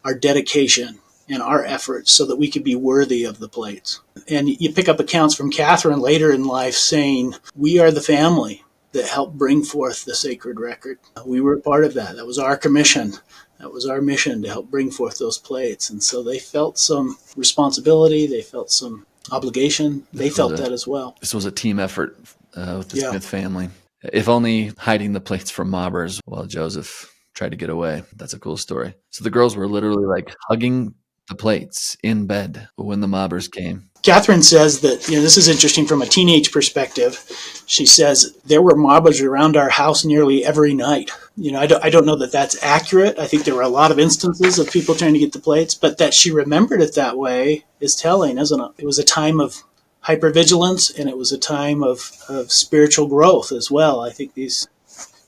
our dedication and our efforts so that we could be worthy of the plates. And you pick up accounts from Katharine later in life saying, we are the family that helped bring forth the sacred record. We were a part of that. That was our commission. That was our mission, to help bring forth those plates. And so they felt some responsibility. They felt some obligation. They felt that as well. This was a team effort with the Smith family. If only hiding the plates from mobbers while Joseph tried to get away. That's a cool story. So the girls were literally like hugging the plates in bed when the mobbers came. Katharine says that, this is interesting from a teenage perspective. She says, there were mobbers around our house nearly every night. I don't know that that's accurate. I think there were a lot of instances of people trying to get the plates, but that she remembered it that way is telling, isn't it? It was a time of hypervigilance, and it was a time of spiritual growth as well. I think these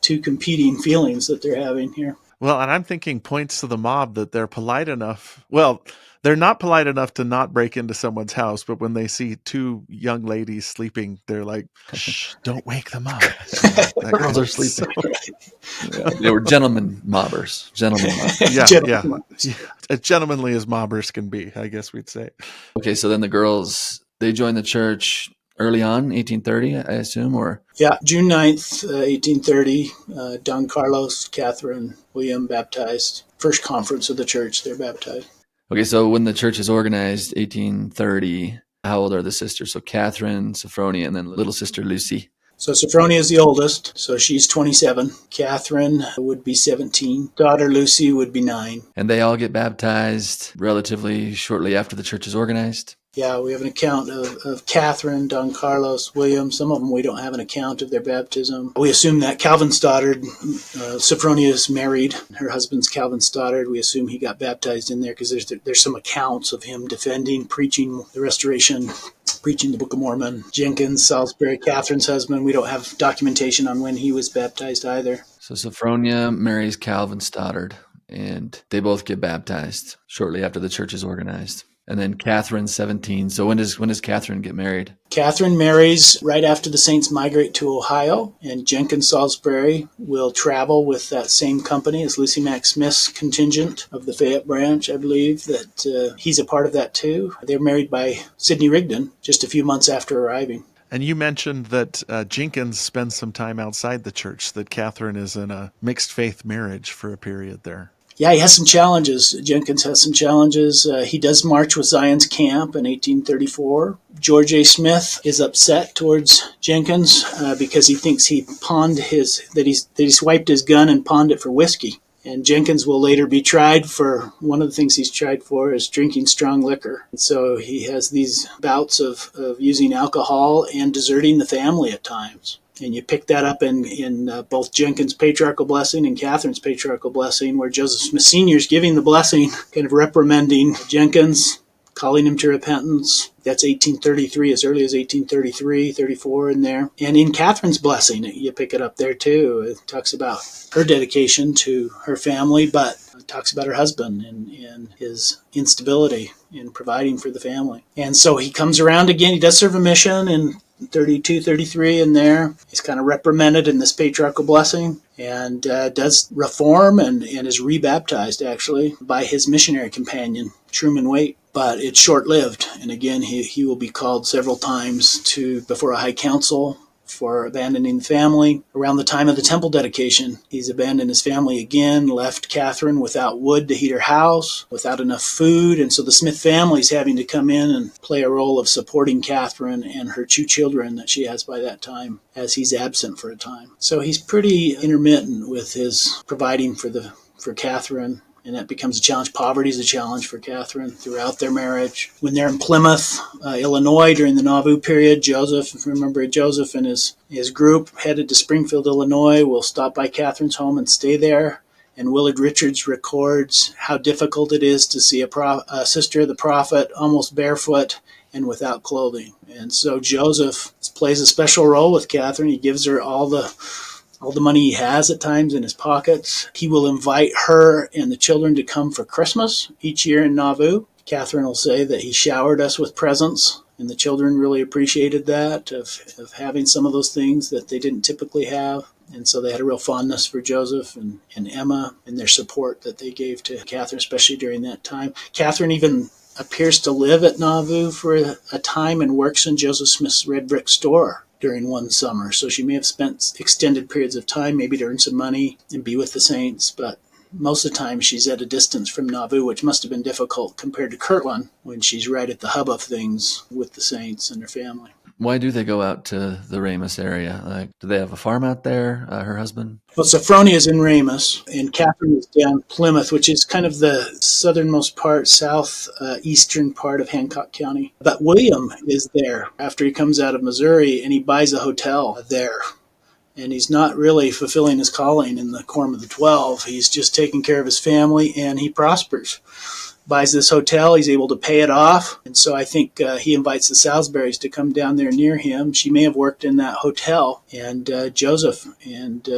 two competing feelings that they're having here. Well, and I'm thinking points to the mob that they're polite enough. Well, they're not polite enough to not break into someone's house, but when they see two young ladies sleeping, they're like, shh, don't wake them up. Girls are sleeping. They were gentlemen mobbers. As gentlemanly as mobbers can be, I guess we'd say. Okay, so then the girls, they joined the church early on, 1830, I assume, or? Yeah, June 9th, 1830, Don Carlos, Catherine, William baptized. First conference of the church, they're baptized. Okay, so when the church is organized, 1830, how old are the sisters? So Catherine, Sophronia, and then little sister Lucy. So Sophronia is the oldest, so she's 27. Catherine would be 17. Daughter Lucy would be 9. And they all get baptized relatively shortly after the church is organized? Yeah, we have an account of Catherine, Don Carlos, William. Some of them we don't have an account of their baptism. We assume that Calvin Stoddard, Sophronia is married. Her husband's Calvin Stoddard. We assume he got baptized in there because there's some accounts of him defending, preaching the Restoration, preaching the Book of Mormon. Jenkins, Salisbury, Catherine's husband. We don't have documentation on when he was baptized either. So Sophronia marries Calvin Stoddard, and they both get baptized shortly after the church is organized. And then Catherine's 17. So when does Catherine get married? Catherine marries right after the Saints migrate to Ohio, and Jenkins Salisbury will travel with that same company as Lucy Mack Smith's contingent of the Fayette branch. I believe that he's a part of that too. They're married by Sidney Rigdon just a few months after arriving. And you mentioned that Jenkins spends some time outside the church, that Catherine is in a mixed faith marriage for a period there. Yeah, he has some challenges. Jenkins has some challenges. He does march with Zion's camp in 1834. George A. Smith is upset towards Jenkins because he thinks he he swiped his gun and pawned it for whiskey. And Jenkins will later be tried for, one of the things he's tried for is drinking strong liquor. And so he has these bouts of using alcohol and deserting the family at times. And you pick that up in both Jenkins' patriarchal blessing and Catherine's patriarchal blessing, where Joseph Smith Sr. is giving the blessing, kind of reprimanding Jenkins, calling him to repentance. That's 1833, as early as 1833, 34 in there. And in Catherine's blessing, you pick it up there too. It talks about her dedication to her family, but it talks about her husband and his instability in providing for the family. And so he comes around again. He does serve a mission in 32, 33 in there. He's kind of reprimanded in this patriarchal blessing and does reform and is rebaptized actually by his missionary companion, Truman Waite. But it's short-lived. And again, he will be called several times before a high council for abandoning the family. Around the time of the temple dedication, he's abandoned his family again, left Catherine without wood to heat her house, without enough food, and so the Smith family is having to come in and play a role of supporting Catherine and her 2 children that she has by that time, as he's absent for a time. So he's pretty intermittent with his providing for Catherine. And that becomes a challenge. Poverty is a challenge for Catherine throughout their marriage. When they're in Plymouth, Illinois, during the Nauvoo period, Joseph and his group headed to Springfield, Illinois, will stop by Catherine's home and stay there. And Willard Richards records how difficult it is to see a sister of the prophet almost barefoot and without clothing. And so Joseph plays a special role with Catherine. He gives her all the money he has at times in his pockets. He will invite her and the children to come for Christmas each year in Nauvoo. Catherine will say that he showered us with presents, and the children really appreciated that, of having some of those things that they didn't typically have. And so they had a real fondness for Joseph and Emma and their support that they gave to Catherine, especially during that time. Catherine even appears to live at Nauvoo for a time and works in Joseph Smith's red brick store during one summer. So she may have spent extended periods of time, maybe to earn some money and be with the saints, but most of the time she's at a distance from Nauvoo, which must have been difficult compared to Kirtland when she's right at the hub of things with the saints and her family. Why do they go out to the Ramus area? Like, do they have a farm out there, her husband? Well, Sophronia is in Ramus, and Catherine is down Plymouth, which is kind of the southernmost part, southeastern part of Hancock County. But William is there after he comes out of Missouri, and he buys a hotel there. And he's not really fulfilling his calling in the Quorum of the 12. He's just taking care of his family, and he prospers. Buys this hotel, he's able to pay it off. And so I think he invites the Salisburys to come down there near him. She may have worked in that hotel. And Joseph and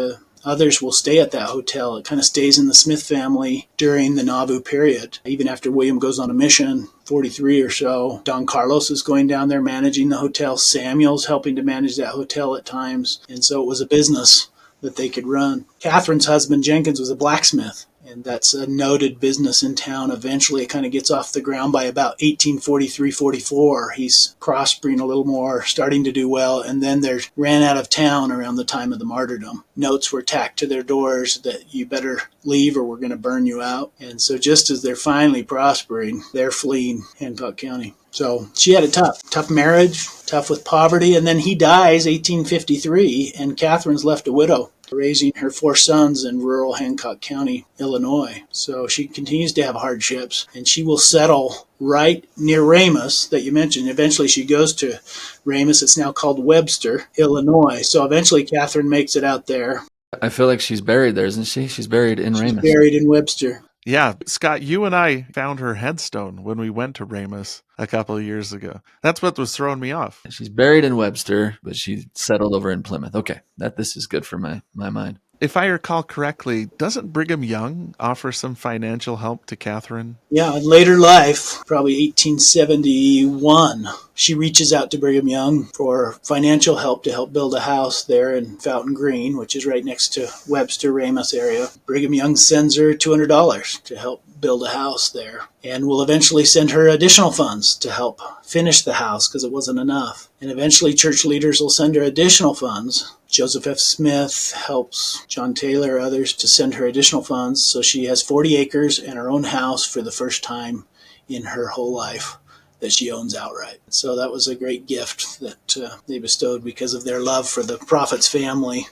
others will stay at that hotel. It kind of stays in the Smith family during the Nauvoo period. Even after William goes on a mission, 43 or so, Don Carlos is going down there managing the hotel. Samuel's helping to manage that hotel at times. And so it was a business that they could run. Catherine's husband, Jenkins, was a blacksmith. And that's a noted business in town. Eventually, it kind of gets off the ground by about 1843-44. He's prospering a little more, starting to do well, and then they ran out of town around the time of the martyrdom. Notes were tacked to their doors that you better leave or we're going to burn you out. And so just as they're finally prospering, they're fleeing Hancock County. So she had a tough marriage, tough with poverty, and then he dies 1853, and Catherine's left a widow, raising her 4 sons in rural Hancock County, Illinois. So she continues to have hardships, and she will settle right near Ramus that you mentioned. Eventually she goes to Ramus. It's now called Webster, Illinois. So eventually Catherine makes it out there. I feel like she's buried there, isn't she? She's buried in Ramus. Buried in Webster. Yeah, Scott, you and I found her headstone when we went to Ramus a couple of years ago. That's what was throwing me off. She's buried in Webster, but she settled over in Plymouth. Okay, this is good for my mind. If I recall correctly, doesn't Brigham Young offer some financial help to Catherine? Yeah, in later life, probably 1871, she reaches out to Brigham Young for financial help to help build a house there in Fountain Green, which is right next to Webster, Ramus area. Brigham Young sends her $200 to help build a house there, and will eventually send her additional funds to help finish the house because it wasn't enough. And eventually church leaders will send her additional funds. Joseph F. Smith helps John Taylor, others, to send her additional funds. So she has 40 acres and her own house for the first time in her whole life that she owns outright. So that was a great gift that they bestowed because of their love for the prophet's family,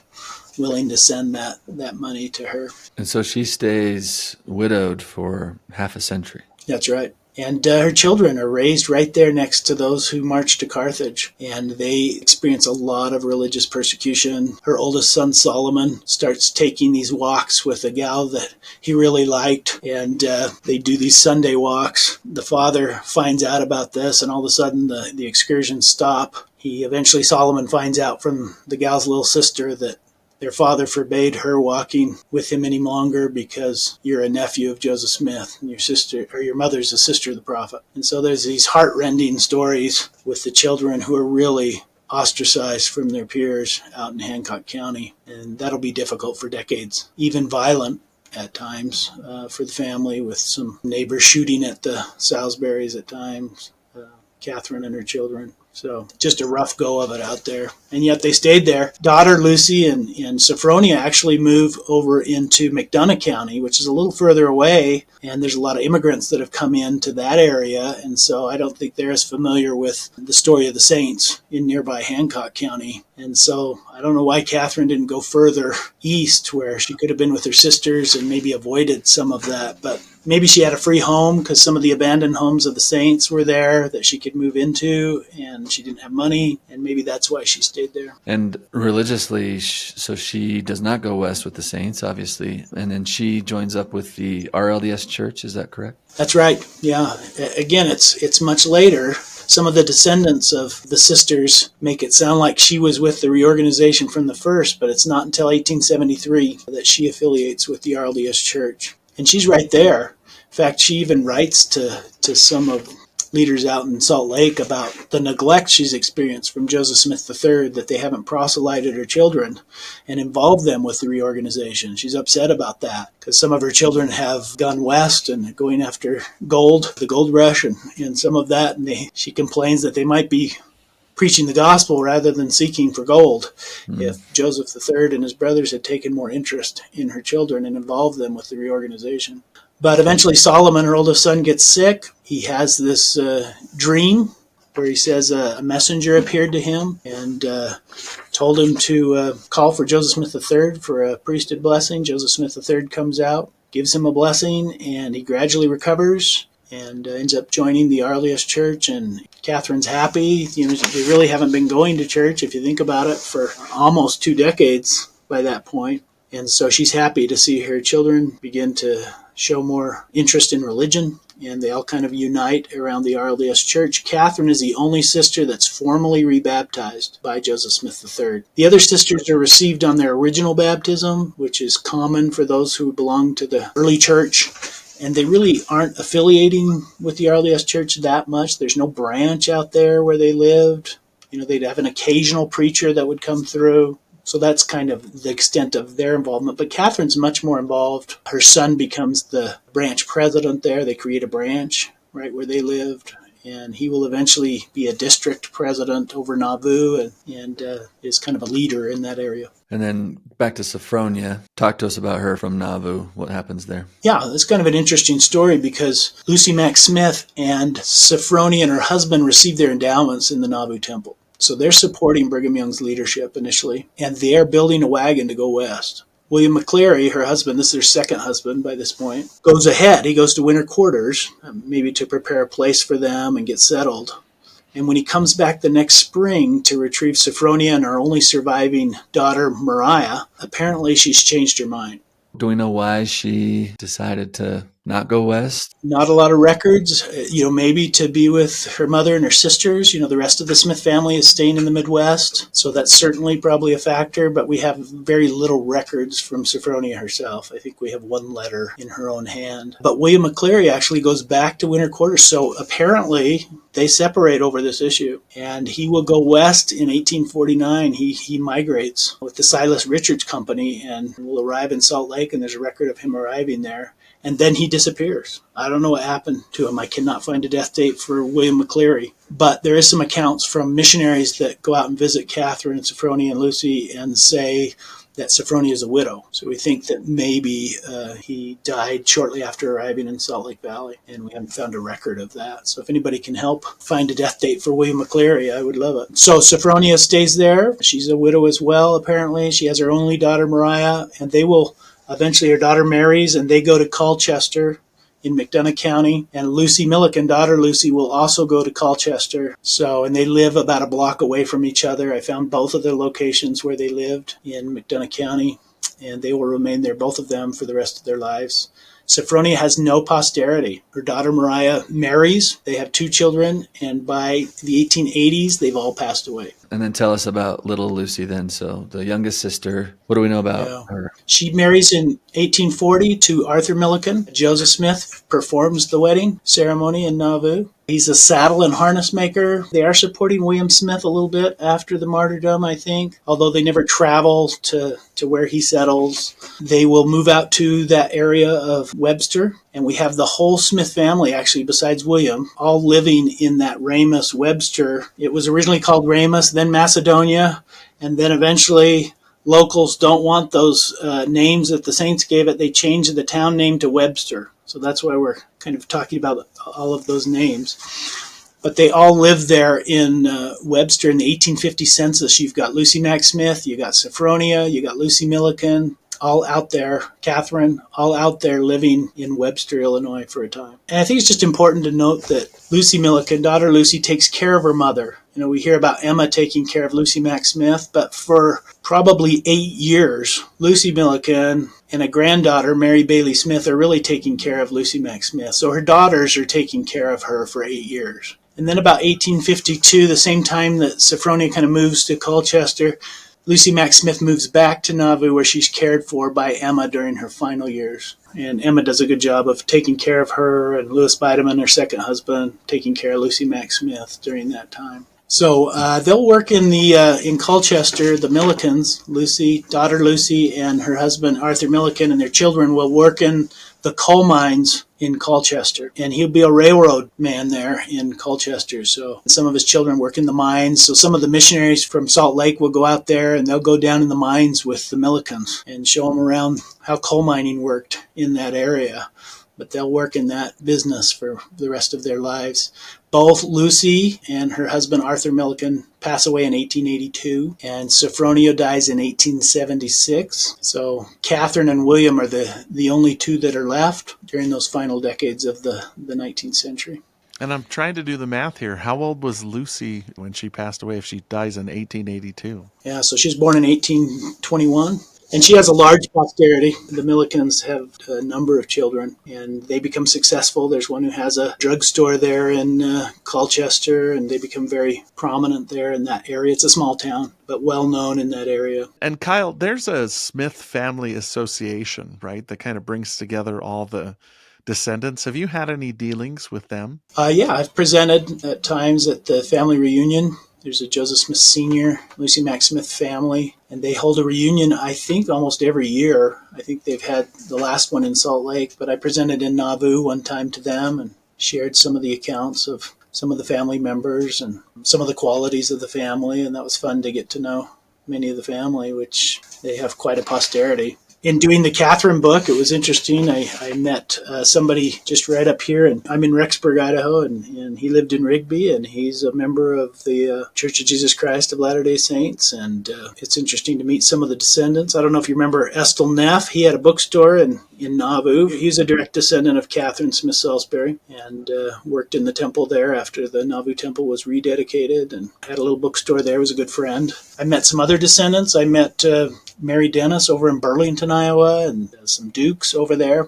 willing to send that money to her. And so she stays widowed for half a century. That's right. And her children are raised right there next to those who marched to Carthage. And they experience a lot of religious persecution. Her oldest son, Solomon, starts taking these walks with a gal that he really liked. And they do these Sunday walks. The father finds out about this, and all of a sudden the excursions stop. Solomon finds out from the gal's little sister that their father forbade her walking with him any longer because you're a nephew of Joseph Smith and your mother's a sister of the prophet. And so there's these heart-rending stories with the children who are really ostracized from their peers out in Hancock County. And that'll be difficult for decades, even violent at times for the family, with some neighbors shooting at the Salisburys at times, Catherine and her children. So just a rough go of it out there. And yet they stayed there. Daughter Lucy and Sophronia actually move over into McDonough County, which is a little further away. And there's a lot of immigrants that have come into that area. And so I don't think they're as familiar with the story of the saints in nearby Hancock County. And so I don't know why Catherine didn't go further east where she could have been with her sisters and maybe avoided some of that. But maybe she had a free home because some of the abandoned homes of the saints were there that she could move into, and she didn't have money, and maybe that's why she stayed there. And religiously, so she does not go west with the saints, obviously, and then she joins up with the RLDS Church. Is that correct? That's right. Yeah. Again, it's much later. Some of the descendants of the sisters make it sound like she was with the reorganization from the first, but it's not until 1873 that she affiliates with the RLDS Church. And she's right there. In fact, she even writes to some of leaders out in Salt Lake about the neglect she's experienced from Joseph Smith III, that they haven't proselyted her children and involved them with the reorganization. She's upset about that because some of her children have gone west and going after gold, the gold rush, and some of that. And she complains that they might be preaching the gospel rather than seeking for gold. If Joseph III and his brothers had taken more interest in her children and involved them with the reorganization. But eventually Solomon, her oldest son, gets sick. He has this dream where he says a messenger appeared to him and told him to call for Joseph Smith III for a priesthood blessing. Joseph Smith III comes out, gives him a blessing, and he gradually recovers and ends up joining the Arlius Church. And Catherine's happy. They really haven't been going to church, if you think about it, for almost 2 decades by that point. And so she's happy to see her children begin to show more interest in religion, and they all kind of unite around the Arlius Church. Catherine is the only sister that's formally rebaptized by Joseph Smith III. The other sisters are received on their original baptism, which is common for those who belong to the early church. And they really aren't affiliating with the Arlius Church that much. There's no branch out there where they lived. They'd have an occasional preacher that would come through. So that's kind of the extent of their involvement. But Catherine's much more involved. Her son becomes the branch president there. They create a branch right where they lived. And he will eventually be a district president over Nauvoo and is kind of a leader in that area. And then back to Sophronia. Talk to us about her from Nauvoo. What happens there? Yeah, it's kind of an interesting story because Lucy Mack Smith and Sophronia and her husband received their endowments in the Nauvoo temple. So they're supporting Brigham Young's leadership initially, and they are building a wagon to go west. William McCleary, her husband, this is their second husband by this point, goes ahead. He goes to winter quarters, maybe to prepare a place for them and get settled. And when he comes back the next spring to retrieve Sophronia and her only surviving daughter, Mariah, apparently she's changed her mind. Do we know why she decided to not go west? Not a lot of records, maybe to be with her mother and her sisters. The rest of the Smith family is staying in the Midwest. So that's certainly probably a factor, but we have very little records from Sophronia herself. I think we have one letter in her own hand. But William McCleary actually goes back to winter quarters. So apparently they separate over this issue, and he will go west in 1849. He migrates with the Silas Richards Company and will arrive in Salt Lake, and there's a record of him arriving there. And then he disappears. I don't know what happened to him. I cannot find a death date for William McCleary. But there is some accounts from missionaries that go out and visit Catherine and Sophronia and Lucy and say that Sophronia is a widow. So we think that maybe he died shortly after arriving in Salt Lake Valley, and we haven't found a record of that. So if anybody can help find a death date for William McCleary, I would love it. So Sophronia stays there. She's a widow as well, apparently. She has her only daughter, Mariah, and eventually her daughter marries, and they go to Colchester in McDonough County. And Lucy Milliken, daughter Lucy, will also go to Colchester. And they live about a block away from each other. I found both of their locations where they lived in McDonough County, and they will remain there, both of them, for the rest of their lives. Sophronia has no posterity. Her daughter Mariah marries. They have 2 children, and by the 1880s, they've all passed away. And then tell us about little Lucy then. So the youngest sister, what do we know about her? She marries in 1840 to Arthur Milliken. Joseph Smith performs the wedding ceremony in Nauvoo. He's a saddle and harness maker. They are supporting William Smith a little bit after the martyrdom, I think, although they never travel to where he settles. They will move out to that area of Webster, and we have the whole Smith family, actually, besides William, all living in that Ramus, Webster. It was originally called Ramus, then Macedonia, and then eventually locals don't want those names that the saints gave it. They changed the town name to Webster. So that's why we're kind of talking about all of those names. But they all live there in Webster in the 1850 census. You've got Lucy Mack Smith, you got Sophronia, you got Lucy Milliken, all out there, Catherine, all out there living in Webster, Illinois for a time. And I think it's just important to note that Lucy Milliken, daughter Lucy, takes care of her mother. We hear about Emma taking care of Lucy Mack Smith, but for probably 8 years, Lucy Milliken and a granddaughter, Mary Bailey Smith, are really taking care of Lucy Mack Smith. So her daughters are taking care of her for 8 years. And then about 1852, the same time that Sophronia kind of moves to Colchester, Lucy Mack Smith moves back to Nauvoo, where she's cared for by Emma during her final years. And Emma does a good job of taking care of her, and Louis Bideman, her second husband, taking care of Lucy Mack Smith during that time. So they'll work in Colchester. The Millicans, daughter Lucy, and her husband Arthur Milliken, and their children will work in the coal mines in Colchester, and he'll be a railroad man there in Colchester. So some of his children work in the mines. So some of the missionaries from Salt Lake will go out there, and they'll go down in the mines with the Millicans and show them around how coal mining worked in that area. But they'll work in that business for the rest of their lives. Both Lucy and her husband Arthur Milliken pass away in 1882, and Sophronia dies in 1876. So Katharine and William are the only two that are left during those final decades of the 19th century. And I'm trying to do the math here. How old was Lucy when she passed away if she dies in 1882? Yeah, so she was born in 1821. And she has a large posterity. The Millicans have a number of children, and they become successful. There's one who has a drugstore there in Colchester, and they become very prominent there in that area. It's a small town, but well known in that area. And Kyle, there's a Smith family association, right, that kind of brings together all the descendants. Have you had any dealings with them? Yeah, I've presented at times at the family reunion. There's a Joseph Smith Sr., Lucy Mack Smith family, and they hold a reunion, I think, almost every year. I think they've had the last one in Salt Lake, but I presented in Nauvoo one time to them and shared some of the accounts of some of the family members and some of the qualities of the family, and that was fun to get to know many of the family, which they have quite a posterity. In doing the Katharine book, it was interesting. I met somebody just right up here, and I'm in Rexburg, Idaho, and he lived in Rigby, and he's a member of the Church of Jesus Christ of Latter-day Saints, and it's interesting to meet some of the descendants. I don't know if you remember Estel Neff. He had a bookstore in Nauvoo. He's a direct descendant of Katharine Smith Salisbury, and worked in the temple there after the Nauvoo temple was rededicated, and had a little bookstore there, was a good friend. I met some other descendants. I met Mary Dennis over in Burlington, Iowa, and some Dukes over there.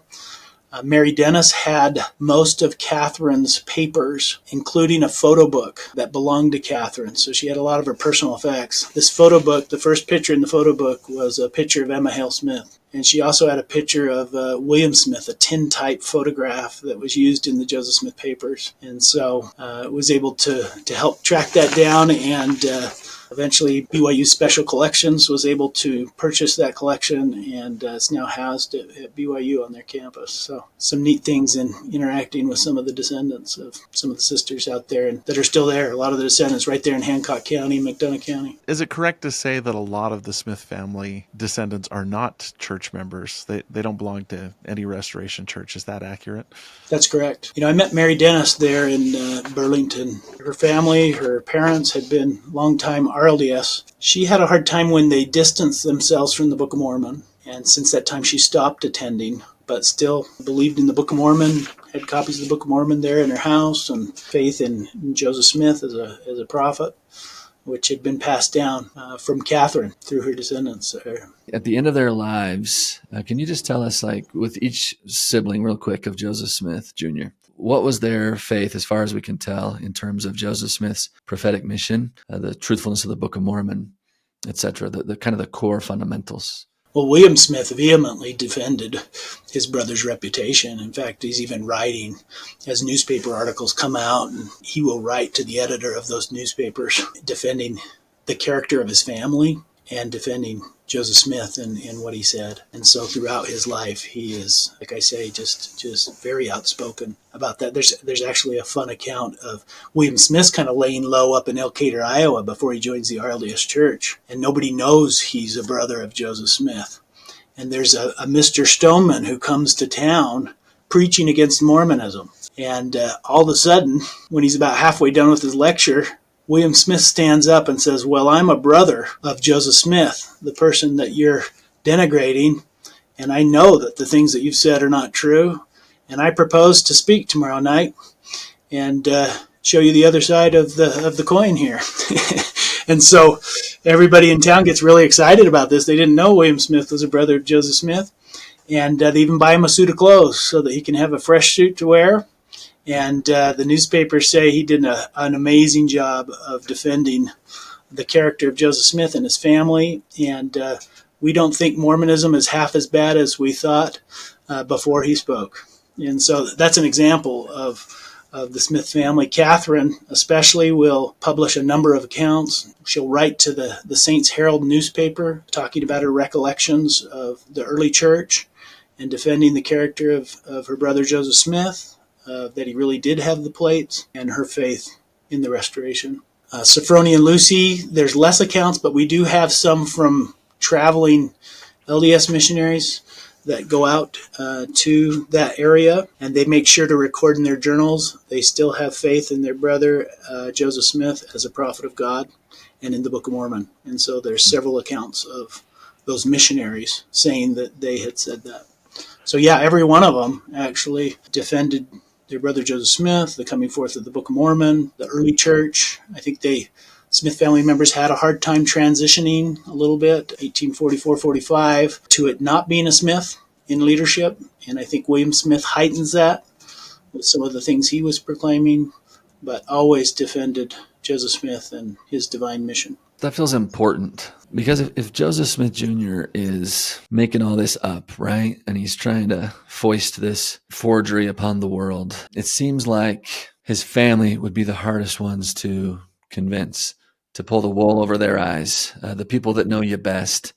Mary Dennis had most of Katharine's papers, including a photo book that belonged to Katharine. So she had a lot of her personal effects. This photo book, the first picture in the photo book was a picture of Emma Hale Smith. And she also had a picture of William Smith, a tintype photograph that was used in the Joseph Smith papers. And so was able to help track that down, and eventually BYU Special Collections was able to purchase that collection, and it's now housed at BYU on their campus. So some neat things in interacting with some of the descendants of some of the sisters out there and that are still there. A lot of the descendants right there in Hancock County, McDonough County. Is it correct to say that a lot of the Smith family descendants are not church members? They don't belong to any Restoration church. Is that accurate? That's correct. I met Mary Dennis there in Burlington. Her family, her parents had been longtime RLDS. She had a hard time when they distanced themselves from the Book of Mormon, and since that time she stopped attending, but still believed in the Book of Mormon, had copies of the Book of Mormon there in her house, and faith in Joseph Smith as a prophet, which had been passed down from Katharine through her descendants. At the end of their lives, can you just tell us, like, with each sibling real quick of Joseph Smith Jr., what was their faith, as far as we can tell, in terms of Joseph Smith's prophetic mission, the truthfulness of the Book of Mormon, etc., the kind of the core fundamentals? Well, William Smith vehemently defended his brother's reputation. In fact, he's even writing as newspaper articles come out, and he will write to the editor of those newspapers defending the character of his family and defending Joseph Smith and what he said. And so throughout his life, he is, like I say, just very outspoken about that. There's actually a fun account of William Smith's kind of laying low up in Elkader, Iowa before he joins the RLDS Church. And nobody knows he's a brother of Joseph Smith. And there's a Mr. Stoneman who comes to town preaching against Mormonism. And all of a sudden, when he's about halfway done with his lecture, William Smith stands up and says, "Well, I'm a brother of Joseph Smith, the person that you're denigrating, and I know that the things that you've said are not true, and I propose to speak tomorrow night and show you the other side of the coin here." And so everybody in town gets really excited about this. They didn't know William Smith was a brother of Joseph Smith, and they even buy him a suit of clothes so that he can have a fresh suit to wear. And the newspapers say he did an amazing job of defending the character of Joseph Smith and his family, and we don't think Mormonism is half as bad as we thought before he spoke. And so that's an example of the Smith family. Katharine especially will publish a number of accounts. She'll write to the Saints Herald newspaper talking about her recollections of the early church and defending the character of her brother Joseph Smith, that he really did have the plates, and her faith in the restoration. Sophronia and Lucy, there's less accounts, but we do have some from traveling LDS missionaries that go out to that area, and they make sure to record in their journals they still have faith in their brother Joseph Smith as a prophet of God and in the Book of Mormon. And so there's several accounts of those missionaries saying that they had said that. So yeah, every one of them actually defended their brother Joseph Smith, the coming forth of the Book of Mormon, the early church. I think Smith family members had a hard time transitioning a little bit, 1844-45, to it not being a Smith in leadership. And I think William Smith heightens that with some of the things he was proclaiming, but always defended Joseph Smith and his divine mission. That feels important, because if Joseph Smith Jr. is making all this up, right, and he's trying to foist this forgery upon the world, it seems like his family would be the hardest ones to convince, to pull the wool over their eyes. The people that know you best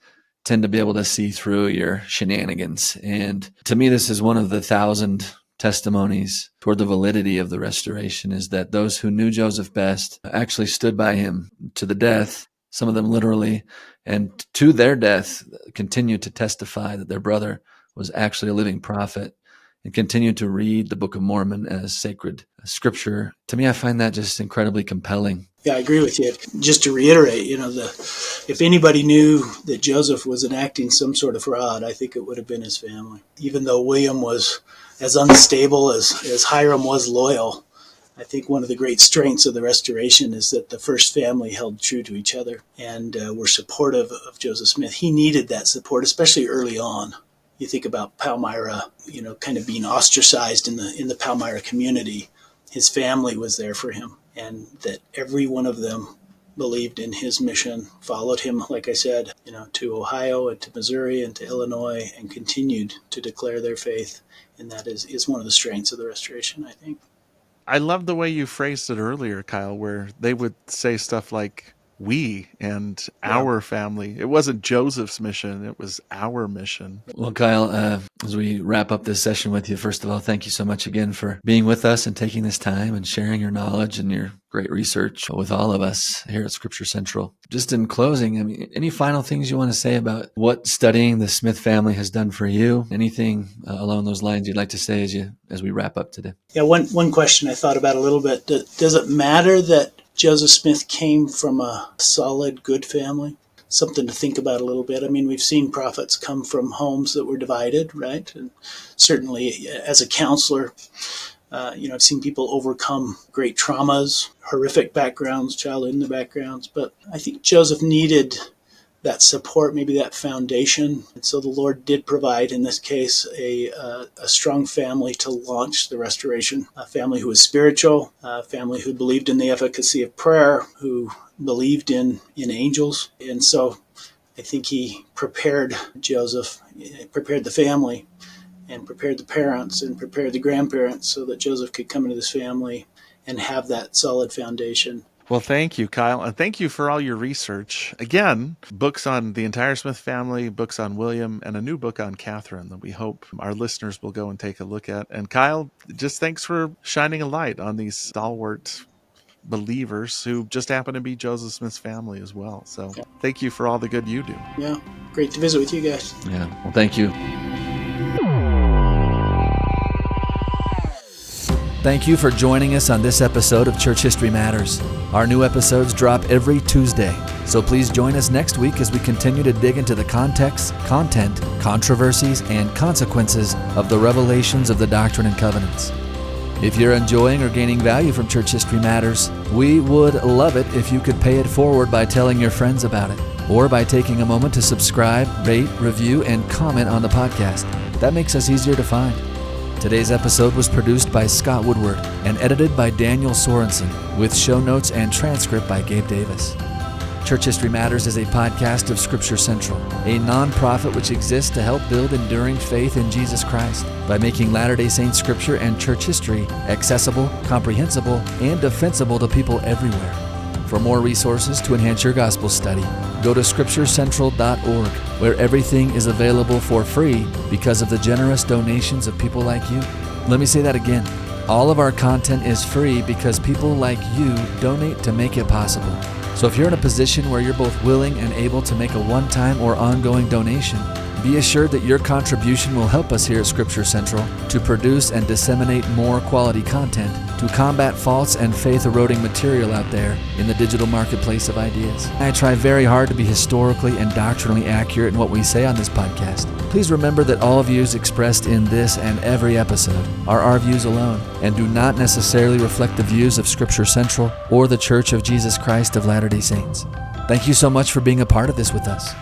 tend to be able to see through your shenanigans. And to me, this is one of the 1,000 testimonies toward the validity of the restoration, is that those who knew Joseph best actually stood by him to the death, some of them literally, and to their death continued to testify that their brother was actually a living prophet, and continued to read the Book of Mormon as sacred scripture. To me, I find that just incredibly compelling. Yeah, I agree with you. Just to reiterate, if anybody knew that Joseph was enacting some sort of fraud, I think it would have been his family. Even though William was as unstable as Hyrum was loyal, I think one of the great strengths of the restoration is that the first family held true to each other and were supportive of Joseph Smith. He needed that support, especially early on. You think about Palmyra, kind of being ostracized in the Palmyra community. His family was there for him, and that every one of them believed in his mission, followed him, like I said, to Ohio and to Missouri and to Illinois, and continued to declare their faith. And that is one of the strengths of the restoration, I think. I love the way you phrased it earlier, Kyle, where they would say stuff like we and our family. It wasn't Joseph's mission, it was our mission. Well, Kyle, as we wrap up this session with you, first of all, thank you so much again for being with us and taking this time and sharing your knowledge and your great research with all of us here at Scripture Central. Just in closing, any final things you want to say about what studying the Smith family has done for you? Anything along those lines you'd like to say as we wrap up today? Yeah, one question I thought about a little bit. Does it matter that Joseph Smith came from a solid, good family? Something to think about a little bit. I mean, we've seen prophets come from homes that were divided, right? And certainly as a counselor, I've seen people overcome great traumas, horrific backgrounds, childhood backgrounds. But I think Joseph needed that support, maybe that foundation. And so the Lord did provide, in this case, a strong family to launch the restoration. A family who was spiritual, a family who believed in the efficacy of prayer, who believed in angels. And so I think he prepared Joseph, prepared the family, and prepared the parents, and prepared the grandparents so that Joseph could come into this family and have that solid foundation. Well, thank you, Kyle, and thank you for all your research. Again, books on the entire Smith family, books on William, and a new book on Katharine that we hope our listeners will go and take a look at. And Kyle, just thanks for shining a light on these stalwart believers who just happen to be Joseph Smith's family as well. So thank you for all the good you do. Yeah, great to visit with you guys. Yeah, well, thank you. Thank you for joining us on this episode of Church History Matters. Our new episodes drop every Tuesday, so please join us next week as we continue to dig into the context, content, controversies, and consequences of the revelations of the Doctrine and Covenants. If you're enjoying or gaining value from Church History Matters, we would love it if you could pay it forward by telling your friends about it, or by taking a moment to subscribe, rate, review, and comment on the podcast. That makes us easier to find. Today's episode was produced by Scott Woodward and edited by Daniel Sorensen, with show notes and transcript by Gabe Davis. Church History Matters is a podcast of Scripture Central, a nonprofit which exists to help build enduring faith in Jesus Christ by making Latter-day Saints Scripture and church history accessible, comprehensible, and defensible to people everywhere. For more resources to enhance your gospel study, go to scripturecentral.org, where everything is available for free because of the generous donations of people like you. Let me say that again. All of our content is free because people like you donate to make it possible. So if you're in a position where you're both willing and able to make a one-time or ongoing donation, be assured that your contribution will help us here at Scripture Central to produce and disseminate more quality content to combat false and faith-eroding material out there in the digital marketplace of ideas. I try very hard to be historically and doctrinally accurate in what we say on this podcast. Please remember that all views expressed in this and every episode are our views alone and do not necessarily reflect the views of Scripture Central or the Church of Jesus Christ of Latter-day Saints. Thank you so much for being a part of this with us.